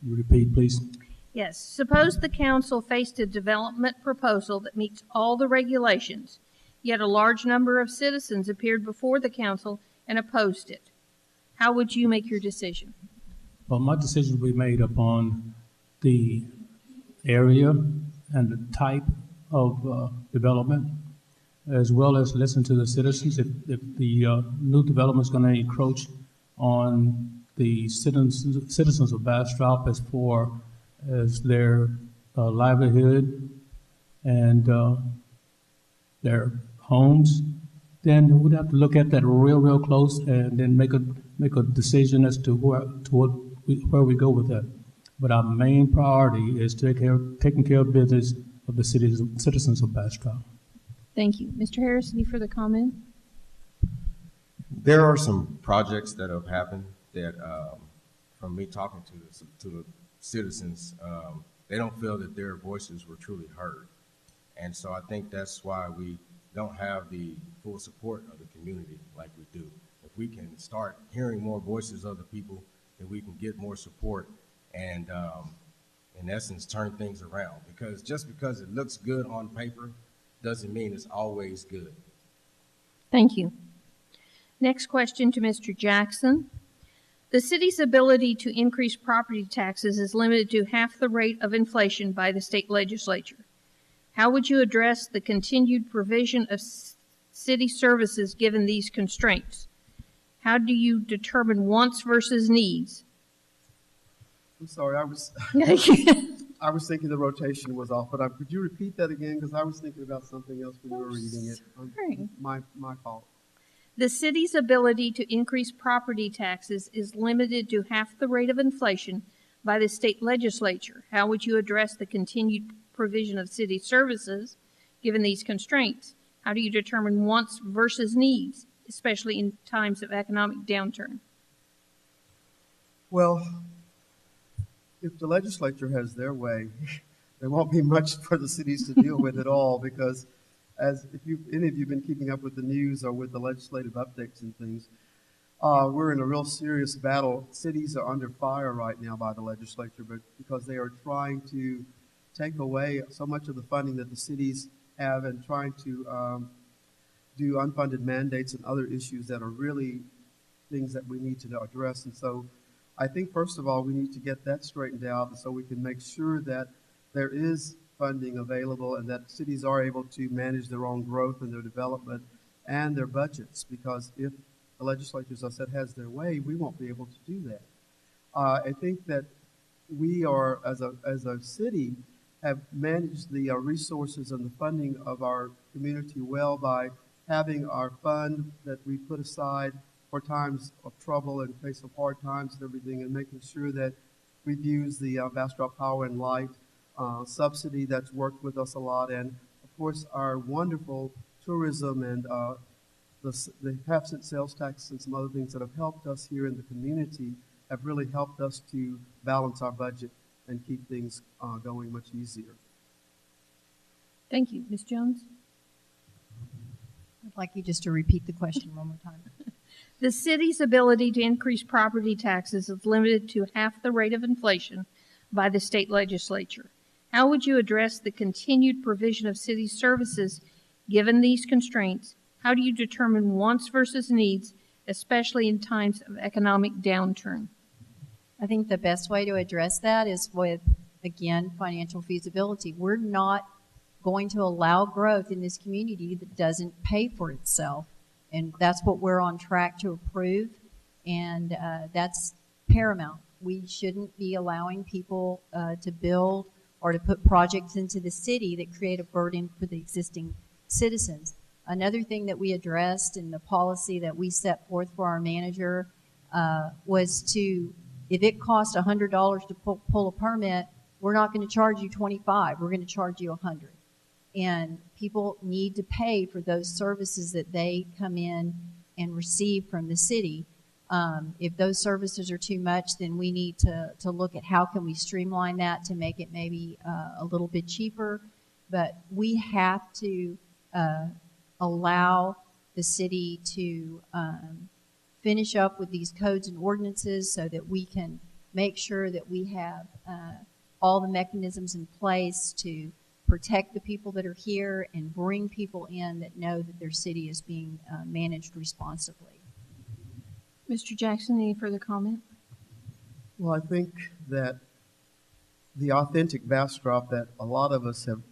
You repeat, please. Yes. Suppose the council faced a development proposal that meets all the regulations, yet a large number of citizens appeared before the council and opposed it. How would you make your decision? Well, my decision will be made upon the area and the type of development, as well as listen to the citizens. If the new development is going to encroach on the citizens of Bastrop as far as their livelihood and their homes, then we'd have to look at that real close and then make a decision as to where we go with that. But our main priority is taking care of business of the citizens of Bastrop. Thank you. Mr. Harris, any further comment? There are some projects that have happened that, from me talking to the citizens, they don't feel that their voices were truly heard. And so I think that's why we don't have the full support of the community like we do. If we can start hearing more voices of the people, then we can get more support and, in essence, turn things around. Because just because it looks good on paper doesn't mean it's always good. Thank you. Next question to Mr. Jackson. The city's ability to increase property taxes is limited to half the rate of inflation by the state legislature. How would you address the continued provision of city services given these constraints? How do you determine wants versus needs? I'm sorry, I was thinking the rotation was off, but could you repeat that again? Because I was thinking about something else when you were reading it. Sorry. My fault. The city's ability to increase property taxes is limited to half the rate of inflation by the state legislature. How would you address the continued provision of city services given these constraints? How do you determine wants versus needs, especially in times of economic downturn? Well, if the legislature has their way, there won't be much for the cities to deal with at all, because if any of you have been keeping up with the news or with the legislative updates and things, we're in a real serious battle. Cities are under fire right now by the legislature, but because they are trying to take away so much of the funding that the cities have and trying to do unfunded mandates and other issues that are really things that we need to address. And so I think, first of all, we need to get that straightened out so we can make sure that there is funding available and that cities are able to manage their own growth and their development and their budgets, because if the legislature, as I said, has their way, we won't be able to do that. I think that we are, as a city, have managed the resources and the funding of our community well by having our fund that we put aside for times of trouble and face of hard times and everything, and making sure that we've used the Bastrop Power and Light subsidy that's worked with us a lot, and of course our wonderful tourism and the half-cent sales tax and some other things that have helped us here in the community have really helped us to balance our budget and keep things going much easier. Thank you. Ms. Jones? I'd like you just to repeat the question one more time. The city's ability to increase property taxes is limited to half the rate of inflation by the state legislature. How would you address the continued provision of city services given these constraints? How do you determine wants versus needs, especially in times of economic downturn? I think the best way to address that is with, again, financial feasibility. We're not going to allow growth in this community that doesn't pay for itself. And that's what we're on track to approve. And that's paramount. We shouldn't be allowing people to build or to put projects into the city that create a burden for the existing citizens. Another thing that we addressed in the policy that we set forth for our manager was to If it costs $100 to pull a permit, we're not going to charge you $25. We're going to charge you $100. And people need to pay for those services that they come in and receive from the city. If those services are too much, then we need to look at how can we streamline that to make it maybe a little bit cheaper. But we have to allow the city to finish up with these codes and ordinances so that we can make sure that we have all the mechanisms in place to protect the people that are here and bring people in that know that their city is being managed responsibly. Mr. Jackson, any further comment? Well, I think that the authentic Bastrop that a lot of us have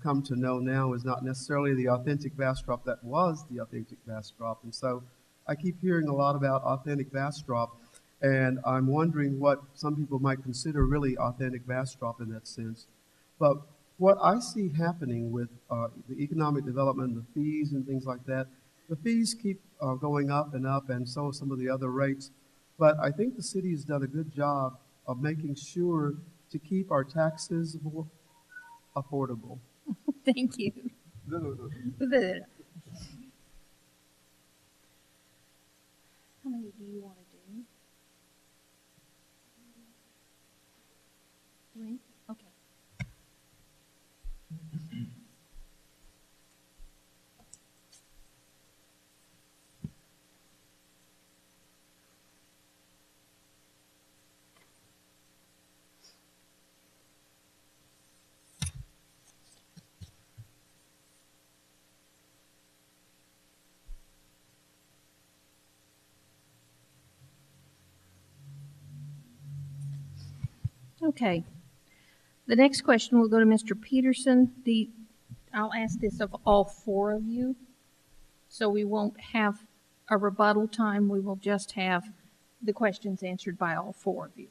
come to know now is not necessarily the authentic Bastrop that was the authentic Bastrop. And so I keep hearing a lot about authentic Bastrop, and I'm wondering what some people might consider really authentic Bastrop in that sense. But what I see happening with the economic development, the fees and things like that, the fees keep going up, and so some of the other rates. But I think the city has done a good job of making sure to keep our taxes affordable. Thank you. No. How many do you want to do? 3? Okay. Okay. The next question will go to Mr. Peterson. I'll ask this of all 4 of you, so we won't have a rebuttal time. We will just have the questions answered by all 4 of you.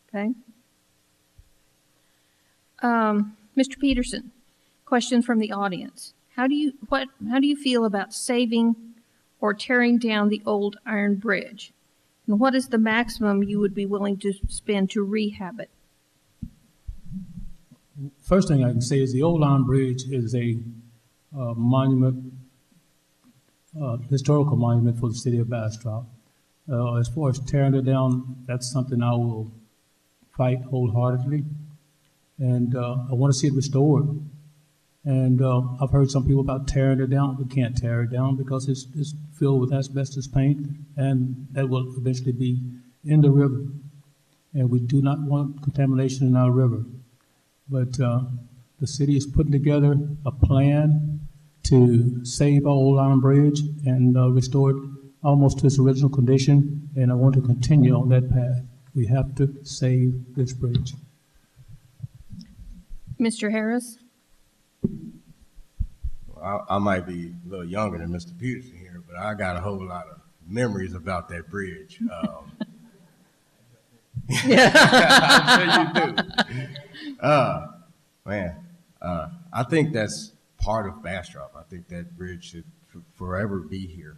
Okay? Mr. Peterson, question from the audience. How do you feel about saving or tearing down the old iron bridge? And what is the maximum you would be willing to spend to rehab it? First thing I can say is the Old Iron Bridge is a monument, historical monument for the city of Bastrop. As far as tearing it down, that's something I will fight wholeheartedly. And I want to see it restored. And I've heard some people about tearing it down. We can't tear it down because it's filled with asbestos paint, and that will eventually be in the river. And we do not want contamination in our river. But the city is putting together a plan to save our Old Iron Bridge and restore it almost to its original condition, and I want to continue on that path. We have to save this bridge. Mr. Harris? I might be a little younger than Mr. Peterson here, but I got a whole lot of memories about that bridge. I'm sure you do. I think that's part of Bastrop. I think that bridge should forever be here.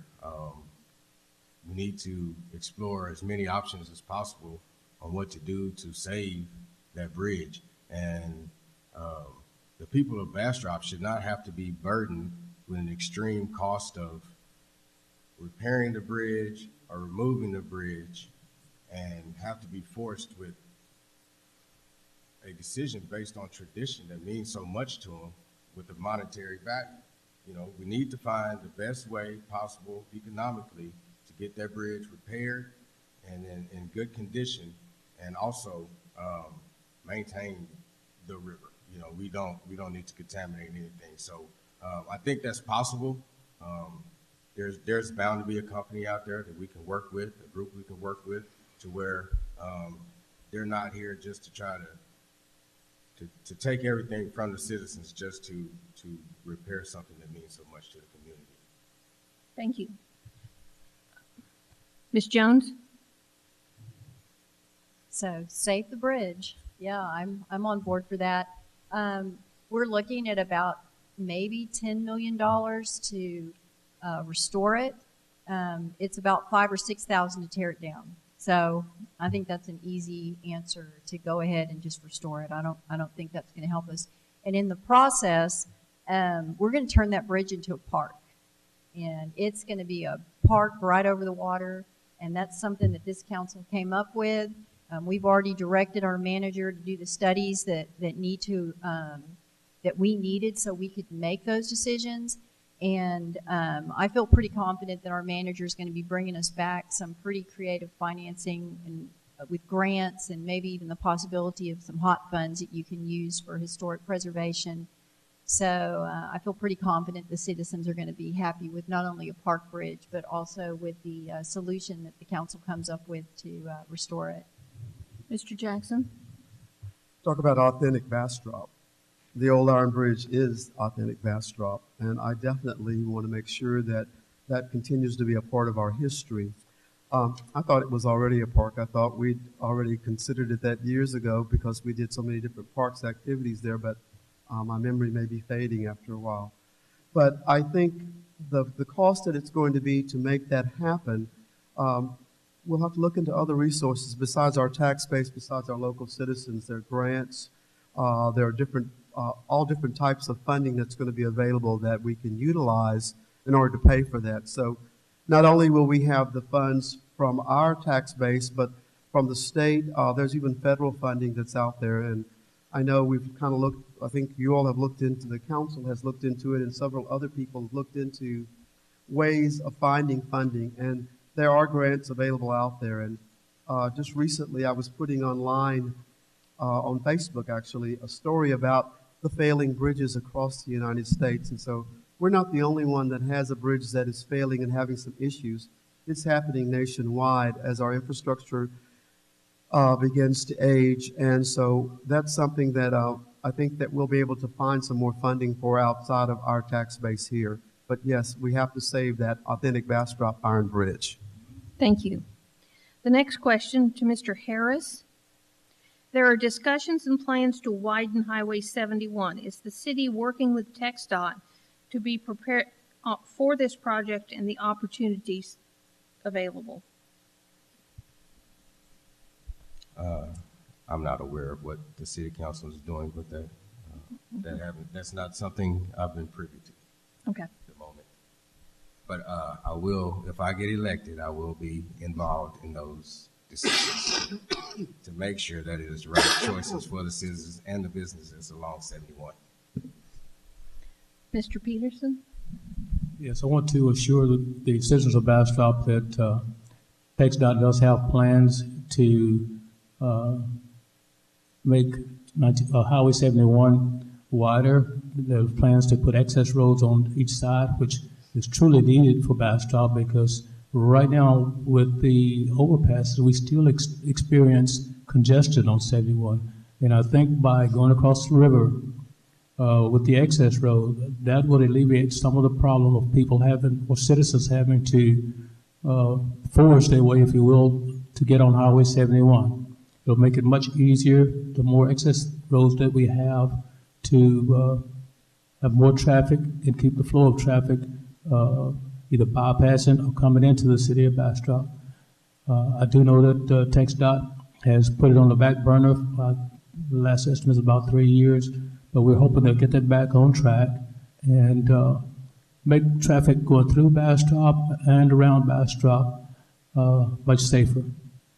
We need to explore as many options as possible on what to do to save that bridge. And the people of Bastrop should not have to be burdened with an extreme cost of repairing the bridge or removing the bridge and have to be forced with a decision based on tradition that means so much to them with the monetary value. You know, we need to find the best way possible economically to get that bridge repaired and in good condition, and also maintain the river. You know, we don't need to contaminate anything. So I think that's possible. There's bound to be a company out there that we can work with, a group we can work with, to where they're not here just to try to take everything from the citizens just to repair something that means so much to the community. Thank you. Ms. Jones? So save the bridge. Yeah, I'm on board for that. We're looking at about maybe $10 million to restore it. It's about $5,000 or $6,000 to tear it down. So I think that's an easy answer to go ahead and just restore it. I don't think that's going to help us. And in the process, we're going to turn that bridge into a park. And it's going to be a park right over the water. And that's something that this council came up with. We've already directed our manager to do the studies that we needed so we could make those decisions. And I feel pretty confident that our manager is going to be bringing us back some pretty creative financing and with grants and maybe even the possibility of some hot funds that you can use for historic preservation. So I feel pretty confident the citizens are going to be happy with not only a park bridge, but also with the solution that the council comes up with to restore it. Mr. Jackson? Talk about authentic Bastrop. The old Iron Bridge is authentic Bastrop, and I definitely want to make sure that that continues to be a part of our history. I thought it was already a park. I thought we'd already considered it that years ago because we did so many different parks activities there, but my memory may be fading after a while. But I think the cost that it's going to be to make that happen, we'll have to look into other resources besides our tax base, besides our local citizens. There are grants, there are different, all different types of funding that's going to be available that we can utilize in order to pay for that. So not only will we have the funds from our tax base, but from the state, there's even federal funding that's out there. And I know we've kind of looked, I think you all have looked into, the council has looked into it, and several other people have looked into ways of finding funding. And there are grants available out there. And just recently I was putting online, on Facebook actually, a story about the failing bridges across the United States. And so we're not the only one that has a bridge that is failing and having some issues. It's happening nationwide as our infrastructure begins to age. And so that's something that I think that we'll be able to find some more funding for outside of our tax base here. But yes, we have to save that authentic Bastrop Iron Bridge. Thank you. The next question to Mr. Harris. There are discussions and plans to widen Highway 71. Is the city working with TxDOT to be prepared for this project and the opportunities available? I'm not aware of what the city council is doing with that. That's not something I've been privy to. Okay. At the moment. But I will, if I get elected, I will be involved in those decisions to make sure that it is the right choices for the citizens and the businesses along 71. Mr. Peterson? Yes, I want to assure the citizens of Bastrop that TxDOT does have plans to make Highway 71 wider. There's plans to put access roads on each side, which is truly needed for Bastrop because right now with the overpasses, we still experience congestion on 71. And I think by going across the river with the access road, that would alleviate some of the problem of people having, or citizens having to force their way, if you will, to get on Highway 71. It'll make it much easier, the more access roads that we have, to have more traffic and keep the flow of traffic either bypassing or coming into the city of Bastrop. I do know that TxDOT has put it on the back burner. The last estimate is about 3 years, but we're hoping to get that back on track and make traffic going through Bastrop and around Bastrop much safer.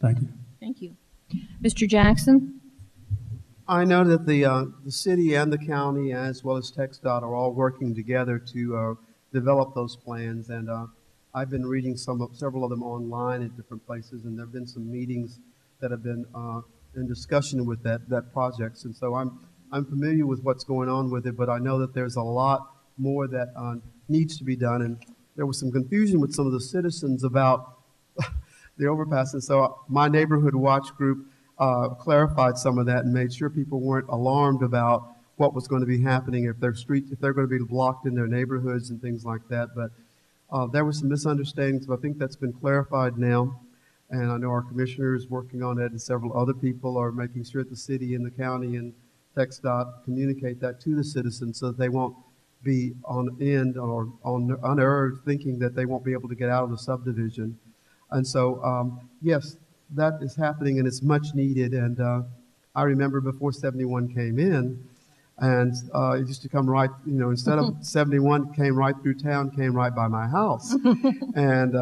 Thank you. Thank you. Mr. Jackson? I know that the city and the county, as well as TxDOT, are all working together to develop those plans. And I've been reading several of them online at different places, and there have been some meetings that have been in discussion with that project. And so I'm familiar with what's going on with it, but I know that there's a lot more that needs to be done. And there was some confusion with some of the citizens about the overpass. And so my neighborhood watch group clarified some of that and made sure people weren't alarmed about what was going to be happening if they're going to be blocked in their neighborhoods and things like that. But there were some misunderstandings, but I think that's been clarified now. And I know our commissioner is working on it, and several other people are making sure that the city and the county and TxDOT communicate that to the citizens so that they won't be on end or unnerved thinking that they won't be able to get out of the subdivision. And so, yes, that is happening, and it's much needed. And I remember before 71 came in, and it used to come right, instead of 71 came right through town, came right by my house. And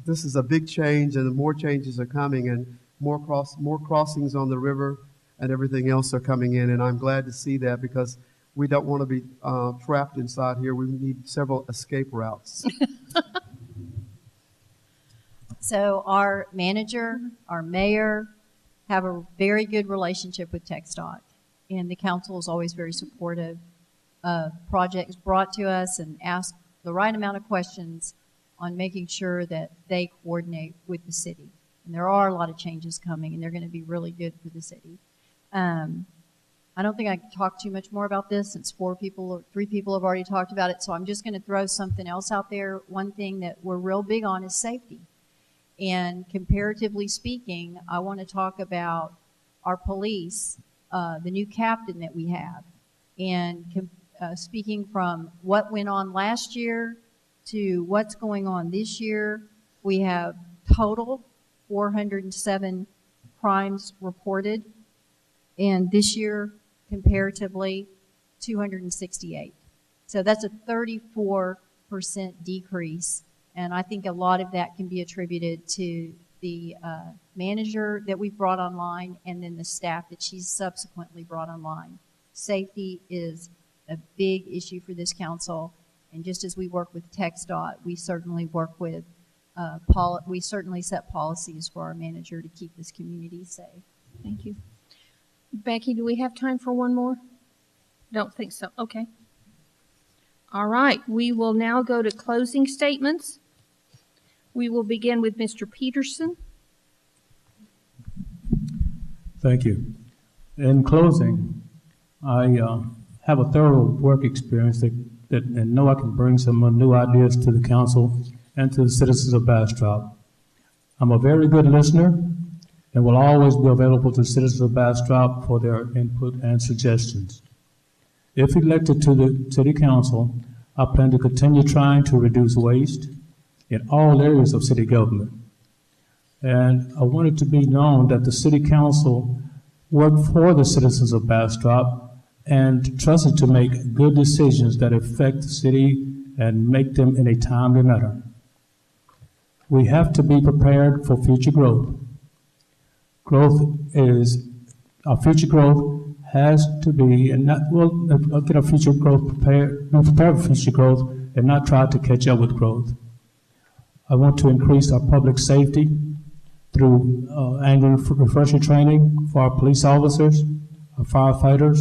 this is a big change, and more changes are coming, and more crossings on the river and everything else are coming in. And I'm glad to see that, because we don't want to be trapped inside here. We need several escape routes. So our manager, our mayor, have a very good relationship with TxDOT, and the council is always very supportive of projects brought to us and ask the right amount of questions on making sure that they coordinate with the city. And there are a lot of changes coming, and they're going to be really good for the city. I don't think I can talk too much more about this since 3 people have already talked about it, so I'm just going to throw something else out there. One thing that we're real big on is safety. And comparatively speaking, I want to talk about our police, the new captain that we have. And speaking from what went on last year to what's going on this year, we have total 407 crimes reported. And this year, comparatively, 268. So that's a 34% decrease. And I think a lot of that can be attributed to the manager that we've brought online and then the staff that she's subsequently brought online. Safety is a big issue for this council. And just as we work with TxDOT, we certainly work with, we certainly set policies for our manager to keep this community safe. Thank you. Becky, do we have time for one more? Don't think so. Okay. All right. We will now go to closing statements. We will begin with Mr. Peterson. Thank you. In closing, I have a thorough work experience and know I can bring some new ideas to the council and to the citizens of Bastrop. I'm a very good listener and will always be available to citizens of Bastrop for their input and suggestions. If elected to the City Council, I plan to continue trying to reduce waste in all areas of city government. And I want it to be known that the City Council worked for the citizens of Bastrop and trusted to make good decisions that affect the city and make them in a timely manner. We have to be prepared for future growth. Our future growth has to be, and not, we'll get our future growth prepared for future growth and not try to catch up with growth. I want to increase our public safety through annual refresher training for our police officers, our firefighters,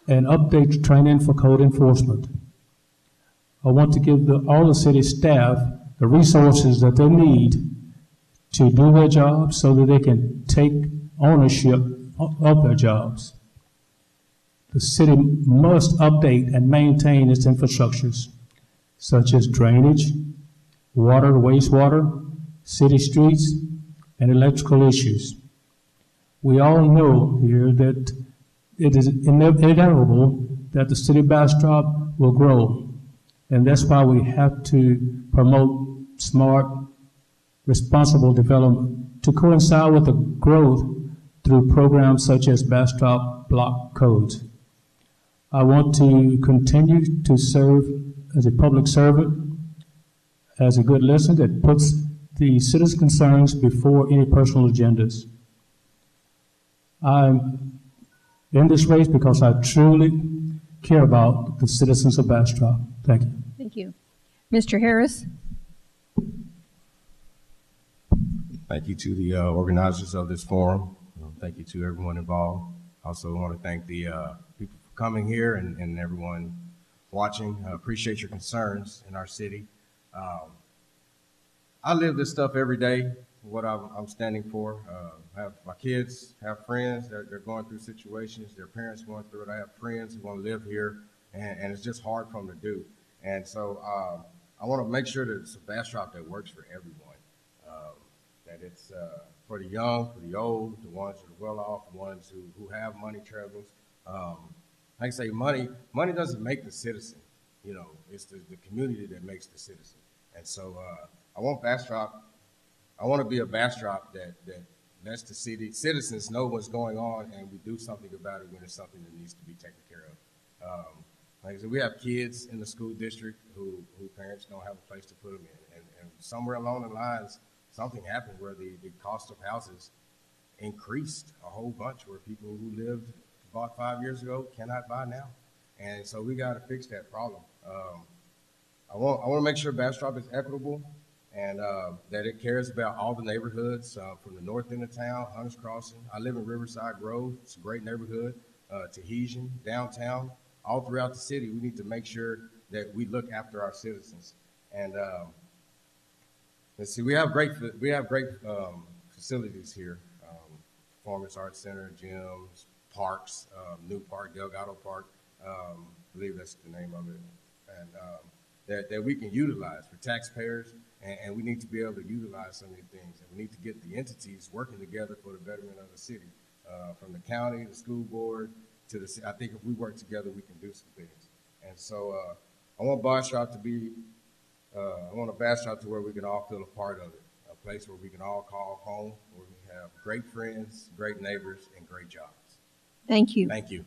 and update training for code enforcement. I want to give all the city staff the resources that they need to do their jobs so that they can take ownership of their jobs. The city must update and maintain its infrastructures, such as drainage, water, wastewater, city streets, and electrical issues. We all know here that it is inevitable that the city of Bastrop will grow, and that's why we have to promote smart, responsible development to coincide with the growth through programs such as Bastrop Block Codes. I want to continue to serve as a public servant, as a good listener that puts the citizens' concerns before any personal agendas. I'm in this race because I truly care about the citizens of Bastrop. Thank you. Thank you. Mr. Harris. Thank you to the organizers of this forum. Thank you to everyone involved. I also want to thank the people for coming here and everyone watching. I appreciate your concerns in our city. I live this stuff every day, what I'm standing for. I have my kids, have friends, they're going through situations, their parents going through it. I have friends who want to live here, and it's just hard for them to do. And so I want to make sure that it's a Bastrop that works for everyone. That it's for the young, for the old, the ones that are well off, the ones who have money troubles. Like I say, money doesn't make the citizen. It's the community that makes the citizen. And so I want Bastrop I want to be a Bastrop that lets the citizens know what's going on, and we do something about it when it's something that needs to be taken care of. Like I said, we have kids in the school district who parents don't have a place to put them in, and somewhere along the lines, something happened where the cost of houses increased a whole bunch, where people who lived bought 5 years ago cannot buy now, and so we got to fix that problem. I want to make sure Bastrop is equitable, and that it cares about all the neighborhoods from the north end of town, Hunters Crossing. I live in Riverside Grove. It's a great neighborhood. Tahitian, downtown, all throughout the city. We need to make sure that we look after our citizens. And let's see, we have great facilities here: Performance Arts Center, gyms, parks, new park, Delgado Park. I believe that's the name of it, and that we can utilize for taxpayers. And we need to be able to utilize some of these things. And we need to get the entities working together for the betterment of the city, from the county, the school board, to the city. I think if we work together, we can do some things. And so I want Bastrop to be, I want a Bastrop to where we can all feel a part of it, a place where we can all call home, where we have great friends, great neighbors, and great jobs. Thank you. Thank you.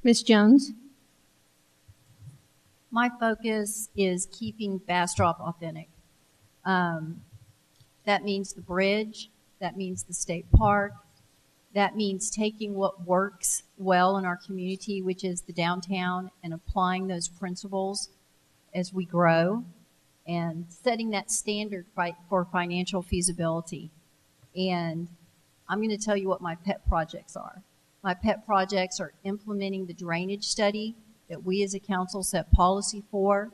Ms. Jones? My focus is keeping Bastrop authentic. That means the bridge. That means the state park. That means taking what works well in our community, which is the downtown, and applying those principles as we grow, and setting that standard for financial feasibility. And I'm going to tell you what my pet projects are. My pet projects are implementing the drainage study that we as a council set policy for,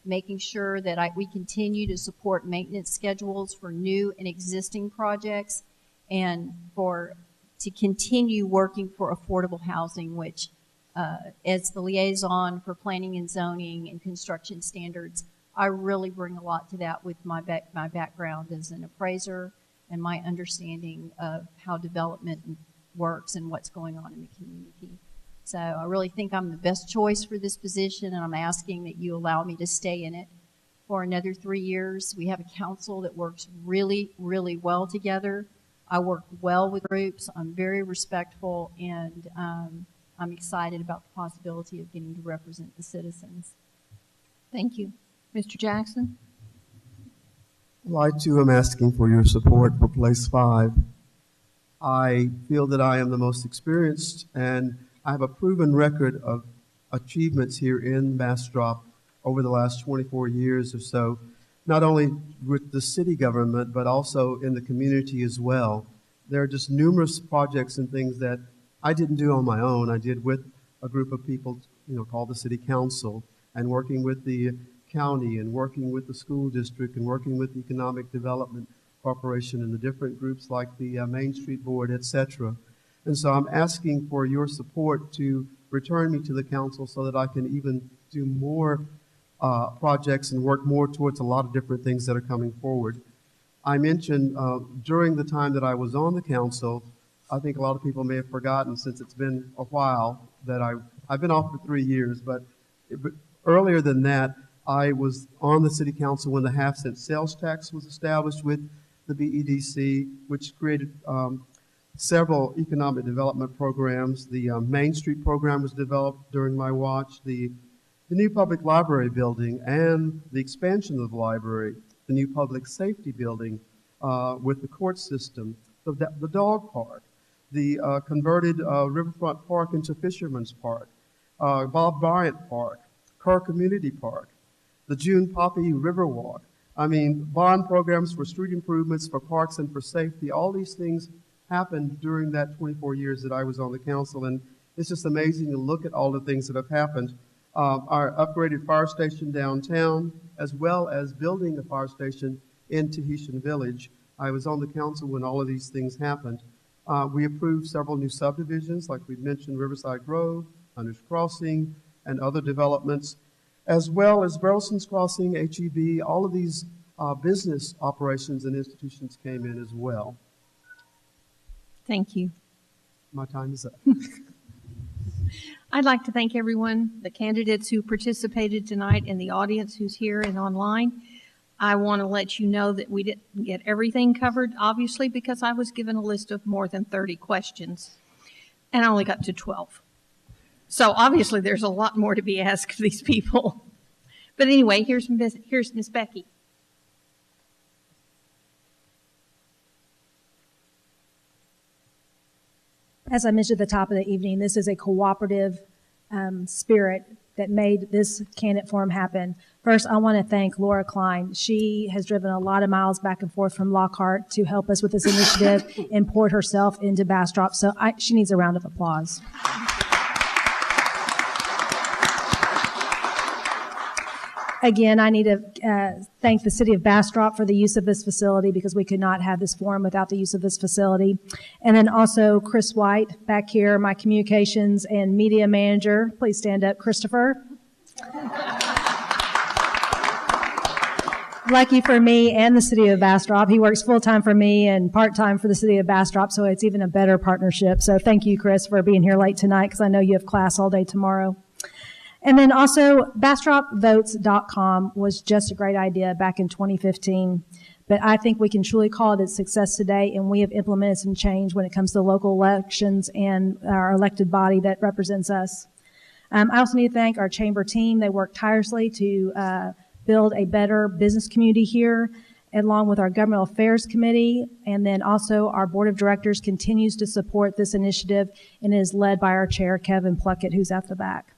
making sure that we continue to support maintenance schedules for new and existing projects, and to continue working for affordable housing, which as the liaison for planning and zoning and construction standards, I really bring a lot to that with my background as an appraiser and my understanding of how development works and what's going on in the community. So I really think I'm the best choice for this position, and I'm asking that you allow me to stay in it for another 3 years. We have a council that works really, really well together. I work well with groups. I'm very respectful, and I'm excited about the possibility of getting to represent the citizens. Thank you. Mr. Jackson? Well, I too am asking for your support for Place 5. I feel that I am the most experienced, and I have a proven record of achievements here in Bastrop over the last 24 years or so, not only with the city government, but also in the community as well. There are just numerous projects and things that I didn't do on my own. I did with a group of people, called the City Council, and working with the county, and working with the school district, and working with the Economic Development Corporation and the different groups like the Main Street Board, etc. And so I'm asking for your support to return me to the council so that I can even do more projects and work more towards a lot of different things that are coming forward. I mentioned during the time that I was on the council, I think a lot of people may have forgotten, since it's been a while, that I've been off for 3 years, but earlier than that, I was on the city council when the half-cent sales tax was established with the BEDC, which created several economic development programs. The Main Street program was developed during my watch. The new public library building and the expansion of the library, the new public safety building with the court system, the dog park, the converted Riverfront Park into Fisherman's Park, Bob Bryant Park, Kerr Community Park, the June Poppy Riverwalk. I mean, bond programs for street improvements, for parks, and for safety. All these things happened during that 24 years that I was on the council, and it's just amazing to look at all the things that have happened. Our upgraded fire station downtown, as well as building a fire station in Tahitian Village. I was on the council when all of these things happened. We approved several new subdivisions, like we mentioned, Riverside Grove, Hunters Crossing, and other developments, as well as Burleson's Crossing, HEB. All of these business operations and institutions came in as well. Thank you. My time is up. I'd like to thank everyone, the candidates who participated tonight, and the audience who's here and online. I want to let you know that we didn't get everything covered, obviously, because I was given a list of more than 30 questions, and I only got to 12. So obviously there's a lot more to be asked of these people. But anyway, here's Miss Becky. As I mentioned at the top of the evening, this is a cooperative spirit that made this candidate forum happen. First, I want to thank Laura Klein. She has driven a lot of miles back and forth from Lockhart to help us with this initiative and poured herself into Bastrop. So she needs a round of applause. Again, I need to thank the City of Bastrop for the use of this facility, because we could not have this forum without the use of this facility. And then also Chris White back here, my communications and media manager. Please stand up, Christopher. Lucky for me and the City of Bastrop, he works full-time for me and part-time for the City of Bastrop, so it's even a better partnership. So thank you, Chris, for being here late tonight, because I know you have class all day tomorrow. And then also, BastropVotes.com was just a great idea back in 2015. But I think we can truly call it a success today, and we have implemented some change when it comes to local elections and our elected body that represents us. I also need to thank our chamber team. They worked tirelessly to build a better business community here, along with our governmental affairs committee. And then also our board of directors continues to support this initiative and is led by our chair, Kevin Pluckett, who's at the back.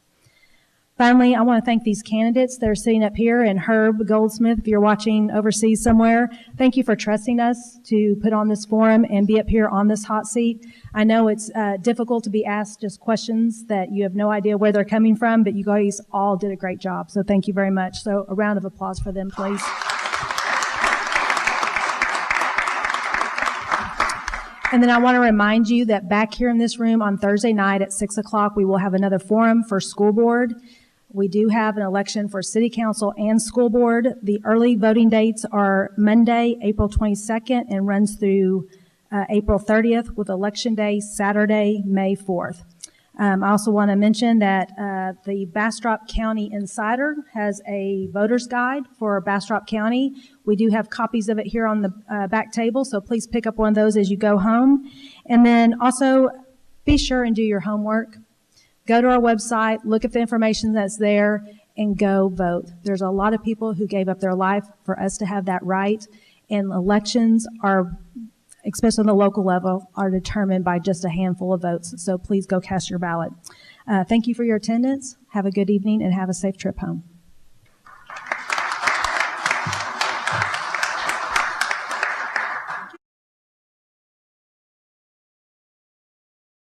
Finally, I want to thank these candidates that are sitting up here, and Herb Goldsmith, if you're watching overseas somewhere. Thank you for trusting us to put on this forum and be up here on this hot seat. I know it's difficult to be asked just questions that you have no idea where they're coming from, but you guys all did a great job, so thank you very much. So a round of applause for them, please. And then I want to remind you that back here in this room on Thursday night at 6 o'clock, we will have another forum for school board. We do have an election for city council and school board. The early voting dates are Monday, April 22nd, and runs through April 30th, with election day Saturday, May 4th. I also want to mention that the Bastrop County Insider has a voter's guide for Bastrop County. We do have copies of it here on the back table, so please pick up one of those as you go home. And then also be sure and do your homework. Go to our website, look at the information that's there, and go vote. There's a lot of people who gave up their life for us to have that right, and elections are, especially on the local level, are determined by just a handful of votes. So please go cast your ballot. Thank you for your attendance. Have a good evening and have a safe trip home.